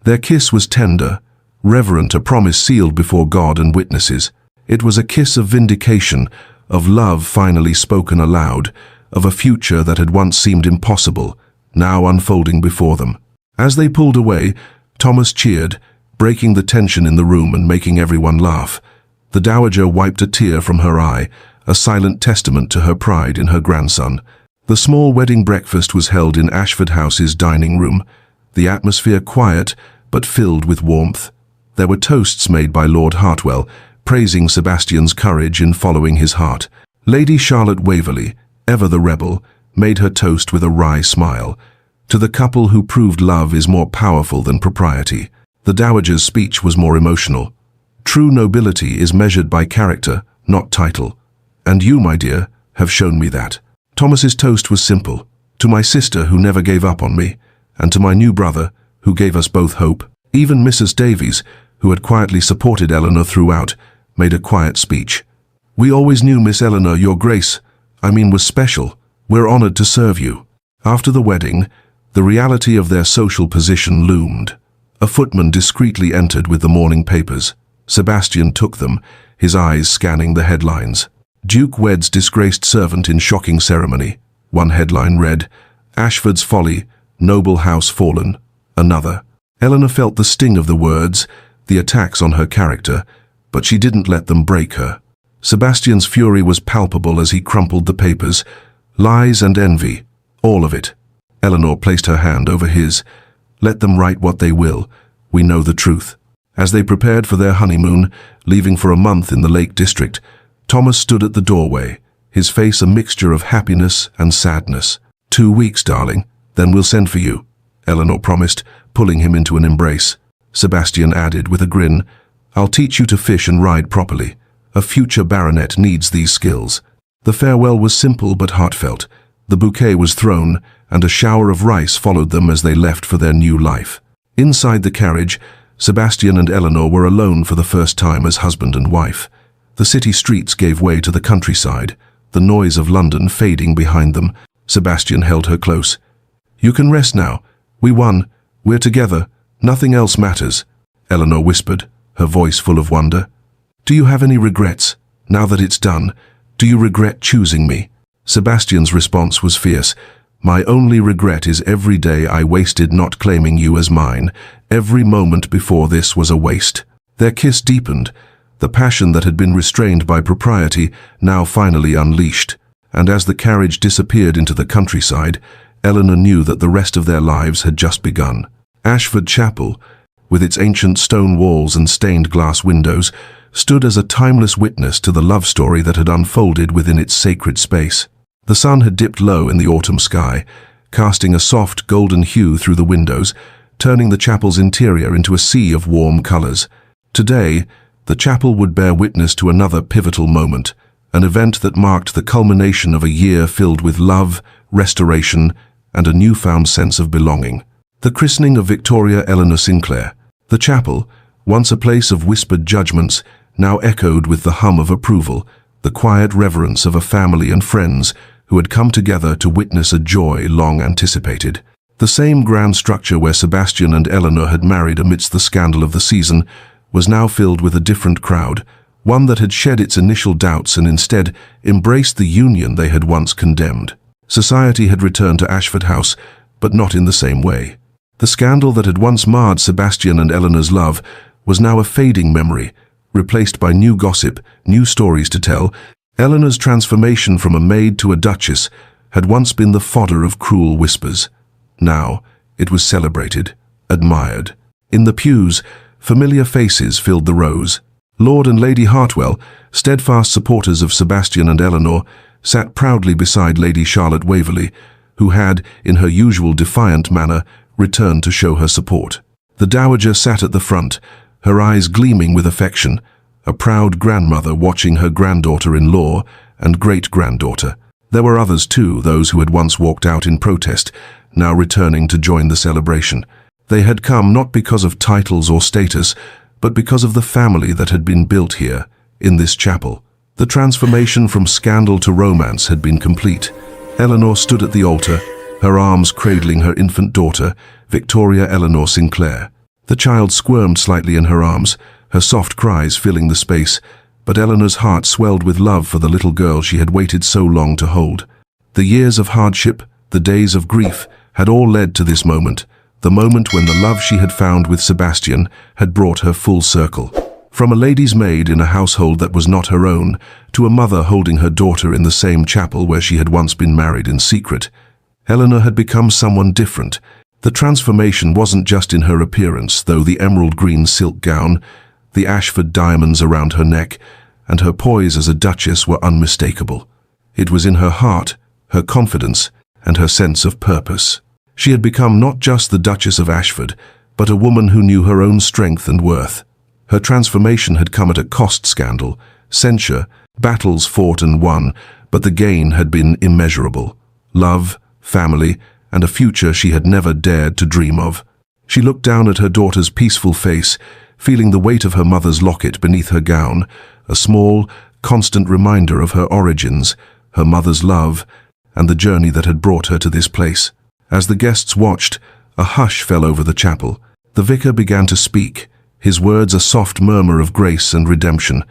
Their kiss was tender, reverent, a promise sealed before God and witnesses. It was a kiss of vindication, of love finally spoken aloud, of a future that had once seemed impossible, now unfolding before them. As they pulled away, Thomas cheered, breaking the tension in the room and making everyone laugh. The dowager wiped a tear from her eye, a silent testament to her pride in her grandson. The small wedding breakfast was held in Ashford House's dining room, the atmosphere quiet but filled with warmth. There were toasts made by Lord Hartwell, praising Sebastian's courage in following his heart. Lady Charlotte Waverley, ever the rebel, made her toast with a wry smile. To the couple who proved love is more powerful than propriety. The dowager's speech was more emotional. True nobility is measured by character, not title. And you, my dear, have shown me that. Thomas's toast was simple. To my sister who never gave up on me, and to my new brother who gave us both hope. Even Mrs. Davies, who had quietly supported Eleanor throughout, made a quiet speech. We always knew Miss Eleanor, your grace, was special. We're honored to serve you. After the wedding, the reality of their social position loomed. A footman discreetly entered with the morning papers. Sebastian took them, his eyes scanning the headlines. Duke weds disgraced servant in shocking ceremony. One headline read, Ashford's folly, noble house fallen. Another. Eleanor felt the sting of the words, the attacks on her character, but she didn't let them break her. Sebastian's fury was palpable as he crumpled the papers. Lies and envy, all of it. Eleanor placed her hand over his. Let them write what they will. We know the truth. As they prepared for their honeymoon, leaving for a month in the Lake District, Thomas stood at the doorway, his face a mixture of happiness and sadness. 2 weeks, darling, then we'll send for you, Eleanor promised, pulling him into an embrace. Sebastian added with a grin, I'll teach you to fish and ride properly. A future baronet needs these skills. The farewell was simple but heartfelt. The bouquet was thrown, and a shower of rice followed them as they left for their new life. Inside the carriage, Sebastian and Eleanor were alone for the first time as husband and wife. The city streets gave way to the countryside, the noise of London fading behind them. Sebastian held her close. You can rest now. We won. We're together. Nothing else matters, Eleanor whispered, her voice full of wonder. Do you have any regrets? Now that it's done, do you regret choosing me? Sebastian's response was fierce. My only regret is every day I wasted not claiming you as mine. Every moment before this was a waste. Their kiss deepened, the passion that had been restrained by propriety now finally unleashed. And as the carriage disappeared into the countryside, Eleanor knew that the rest of their lives had just begun. Ashford Chapel, with its ancient stone walls and stained glass windows, stood as a timeless witness to the love story that had unfolded within its sacred space. The sun had dipped low in the autumn sky, casting a soft golden hue through the windows, turning the chapel's interior into a sea of warm colors. Today, the chapel would bear witness to another pivotal moment, an event that marked the culmination of a year filled with love, restoration, and a newfound sense of belonging. The christening of Victoria Eleanor Sinclair. The chapel, once a place of whispered judgments, now echoed with the hum of approval, the quiet reverence of a family and friends who had come together to witness a joy long anticipated. The same grand structure where Sebastian and Eleanor had married amidst the scandal of the season was now filled with a different crowd, one that had shed its initial doubts and instead embraced the union they had once condemned. Society had returned to Ashford House, but not in the same way. The scandal that had once marred Sebastian and Eleanor's love was now a fading memory, replaced by new gossip, new stories to tell. Eleanor's transformation from a maid to a duchess had once been the fodder of cruel whispers. Now, it was celebrated, admired. In the pews, familiar faces filled the rows. Lord and Lady Hartwell, steadfast supporters of Sebastian and Eleanor, sat proudly beside Lady Charlotte Waverley, who had, in her usual defiant manner, returned to show her support. The dowager sat at the front, her eyes gleaming with affection, a proud grandmother watching her granddaughter-in-law and great-granddaughter. There were others too, those who had once walked out in protest, now returning to join the celebration. They had come not because of titles or status, but because of the family that had been built here, in this chapel. The transformation from scandal to romance had been complete. Eleanor stood at the altar, her arms cradling her infant daughter, Victoria Eleanor Sinclair. The child squirmed slightly in her arms, her soft cries filling the space, but Eleanor's heart swelled with love for the little girl she had waited so long to hold. The years of hardship, the days of grief, had all led to this moment, the moment when the love she had found with Sebastian had brought her full circle. From a lady's maid in a household that was not her own, to a mother holding her daughter in the same chapel where she had once been married in secret, Eleanor had become someone different. The transformation wasn't just in her appearance, though the emerald green silk gown, the Ashford diamonds around her neck, and her poise as a duchess were unmistakable. It was in her heart, her confidence, and her sense of purpose. She had become not just the Duchess of Ashford, but a woman who knew her own strength and worth. Her transformation had come at a cost: scandal, censure, battles fought and won, but the gain had been immeasurable. Love, family, and a future she had never dared to dream of. She looked down at her daughter's peaceful face, feeling the weight of her mother's locket beneath her gown, a small, constant reminder of her origins, her mother's love, and the journey that had brought her to this place. As the guests watched, a hush fell over the chapel. The vicar began to speak, his words a soft murmur of grace and redemption,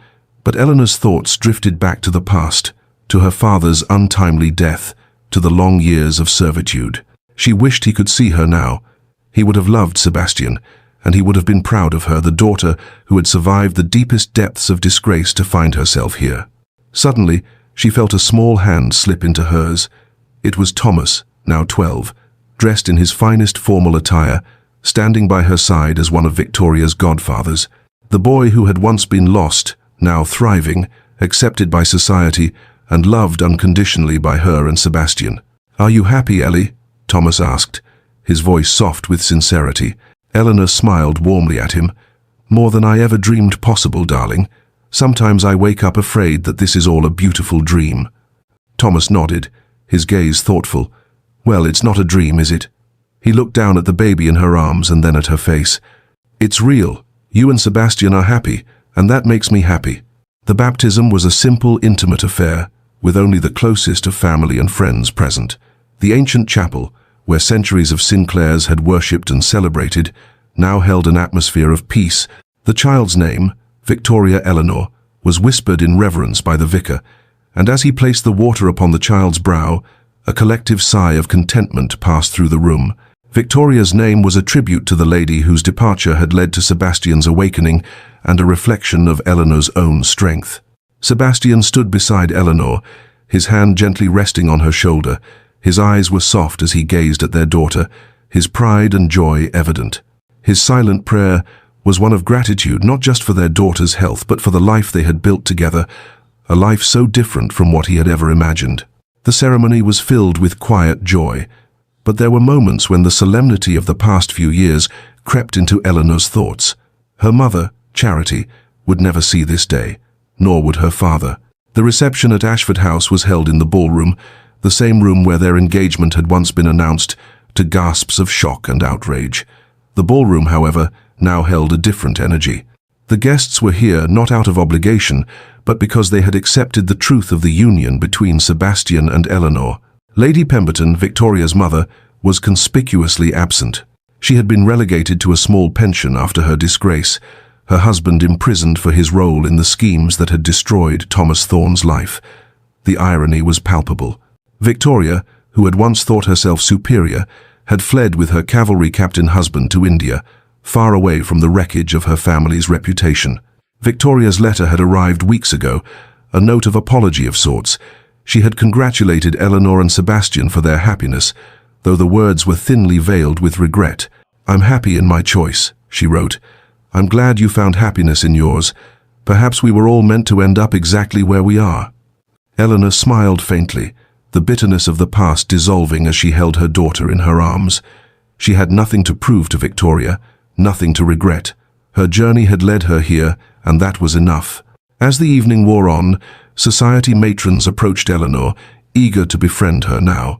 but Eleanor's thoughts drifted back to the past, to her father's untimely death, to the long years of servitude. She wished he could see her now. He would have loved Sebastian, and he would have been proud of her, the daughter who had survived the deepest depths of disgrace to find herself here. Suddenly, she felt a small hand slip into hers. It was Thomas, now 12, dressed in his finest formal attire, standing by her side as one of Victoria's godfathers. The boy who had once been lost, now thriving, accepted by society, and loved unconditionally by her and Sebastian. "Are you happy, Ellie?" Thomas asked, his voice soft with sincerity. Eleanor smiled warmly at him. "More than I ever dreamed possible, darling. Sometimes I wake up afraid that this is all a beautiful dream." Thomas nodded, his gaze thoughtful. "Well, it's not a dream, is it?" He looked down at the baby in her arms and then at her face. "It's real. You and Sebastian are happy, and that makes me happy." The baptism was a simple, intimate affair, with only the closest of family and friends present. The ancient chapel, where centuries of Sinclairs had worshipped and celebrated, now held an atmosphere of peace. The child's name, Victoria Eleanor, was whispered in reverence by the vicar, and as he placed the water upon the child's brow, a collective sigh of contentment passed through the room. Victoria's name was a tribute to the lady whose departure had led to Sebastian's awakening and a reflection of Eleanor's own strength. Sebastian stood beside Eleanor, his hand gently resting on her shoulder. His eyes were soft as he gazed at their daughter, his pride and joy evident. His silent prayer was one of gratitude, not just for their daughter's health, but for the life they had built together, a life so different from what he had ever imagined. The ceremony was filled with quiet joy, but there were moments when the solemnity of the past few years crept into Eleanor's thoughts. Her mother, Charity, would never see this day, nor would her father. The reception at Ashford House was held in the ballroom, the same room where their engagement had once been announced, to gasps of shock and outrage. The ballroom, however, now held a different energy. The guests were here not out of obligation, but because they had accepted the truth of the union between Sebastian and Eleanor. Lady Pemberton, Victoria's mother, was conspicuously absent. She had been relegated to a small pension after her disgrace, her husband imprisoned for his role in the schemes that had destroyed Thomas Thorne's life. The irony was palpable. Victoria, who had once thought herself superior, had fled with her cavalry captain husband to India, far away from the wreckage of her family's reputation. Victoria's letter had arrived weeks ago, a note of apology of sorts. She had congratulated Eleanor and Sebastian for their happiness, though the words were thinly veiled with regret. "I'm happy in my choice," she wrote. "I'm glad you found happiness in yours. Perhaps we were all meant to end up exactly where we are." Eleanor smiled faintly, the bitterness of the past dissolving as she held her daughter in her arms. She had nothing to prove to Victoria, nothing to regret. Her journey had led her here, and that was enough. As the evening wore on, society matrons approached Eleanor, eager to befriend her now.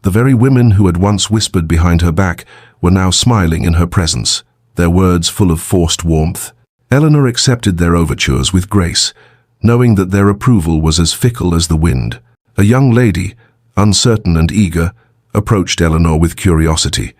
The very women who had once whispered behind her back were now smiling in her presence, their words full of forced warmth. Eleanor accepted their overtures with grace, knowing that their approval was as fickle as the wind. A young lady, uncertain and eager, approached Eleanor with curiosity.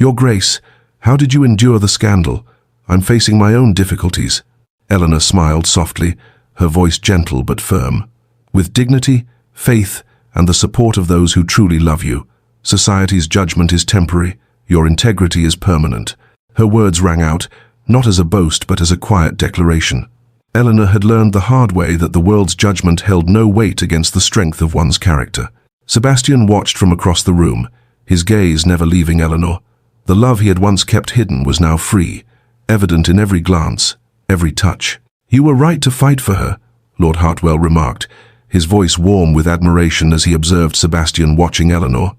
Your Grace, how did you endure the scandal? I'm facing my own difficulties. Eleanor smiled softly, her voice gentle but firm. With dignity, faith, and the support of those who truly love you, society's judgment is temporary, your integrity is permanent. Her words rang out, not as a boast but as a quiet declaration. Eleanor had learned the hard way that the world's judgment held no weight against the strength of one's character. Sebastian watched from across the room, his gaze never leaving Eleanor. The love he had once kept hidden was now free, evident in every glance, every touch. You were right to fight for her, Lord Hartwell remarked, his voice warm with admiration as he observed Sebastian watching Eleanor.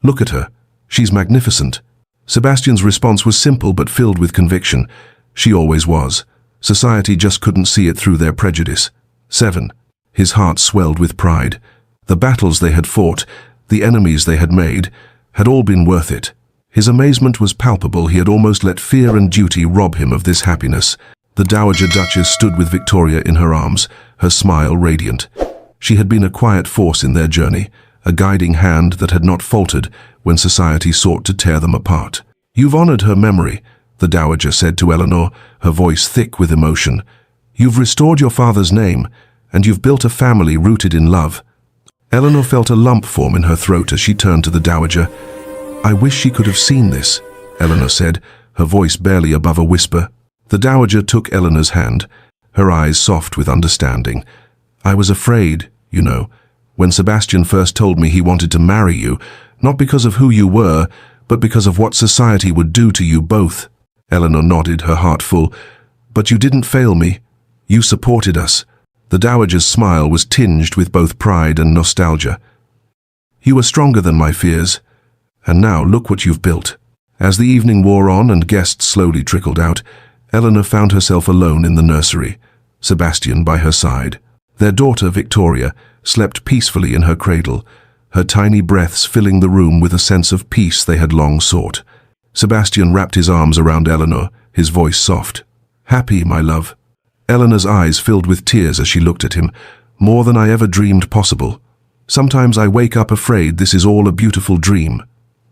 Look at her. She's magnificent. Sebastian's response was simple but filled with conviction. She always was. Society just couldn't see it through their prejudice. 7. His heart swelled with pride. The battles they had fought, the enemies they had made, had all been worth it. His amazement was palpable. He had almost let fear and duty rob him of this happiness. The Dowager Duchess stood with Victoria in her arms, her smile radiant. She had been a quiet force in their journey, a guiding hand that had not faltered when society sought to tear them apart. You've honored her memory, the Dowager said to Eleanor, her voice thick with emotion. You've restored your father's name, and you've built a family rooted in love. Eleanor felt a lump form in her throat as she turned to the Dowager. I wish she could have seen this, Eleanor said, her voice barely above a whisper. The Dowager took Eleanor's hand, her eyes soft with understanding. I was afraid, you know, when Sebastian first told me he wanted to marry you, not because of who you were, but because of what society would do to you both. Eleanor nodded, her heart full. But you didn't fail me. You supported us. The Dowager's smile was tinged with both pride and nostalgia. You were stronger than my fears. And now look what you've built. As the evening wore on and guests slowly trickled out, Eleanor found herself alone in the nursery, Sebastian by her side. Their daughter, Victoria, slept peacefully in her cradle, her tiny breaths filling the room with a sense of peace they had long sought. Sebastian wrapped his arms around Eleanor, his voice soft. Happy, my love. Eleanor's eyes filled with tears as she looked at him, more than I ever dreamed possible. Sometimes I wake up afraid this is all a beautiful dream.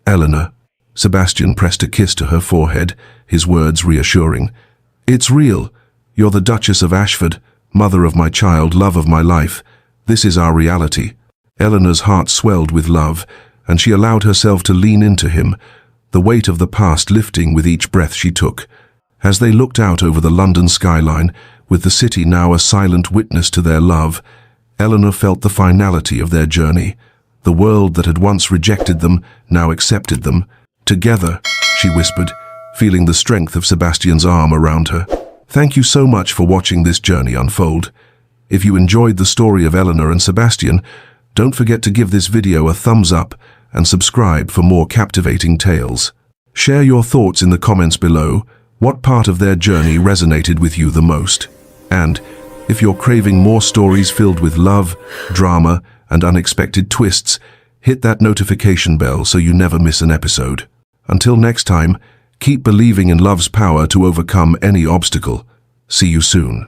Eleanor. Sebastian pressed a kiss to her forehead, his words reassuring. It's real. You're the Duchess of Ashford, mother of my child, love of my life. This is our reality. Eleanor's heart swelled with love, and she allowed herself to lean into him, the weight of the past lifting with each breath she took. As they looked out over the London skyline, with the city now a silent witness to their love, Eleanor felt the finality of their journey. The world that had once rejected them now accepted them. Together, she whispered, feeling the strength of Sebastian's arm around her. Thank you so much for watching this journey unfold. If you enjoyed the story of Eleanor and Sebastian, don't forget to give this video a thumbs up and subscribe for more captivating tales. Share your thoughts in the comments below. What part of their journey resonated with you the most? And if you're craving more stories filled with love, drama, and unexpected twists, hit that notification bell so you never miss an episode. Until next time, keep believing in love's power to overcome any obstacle. See you soon.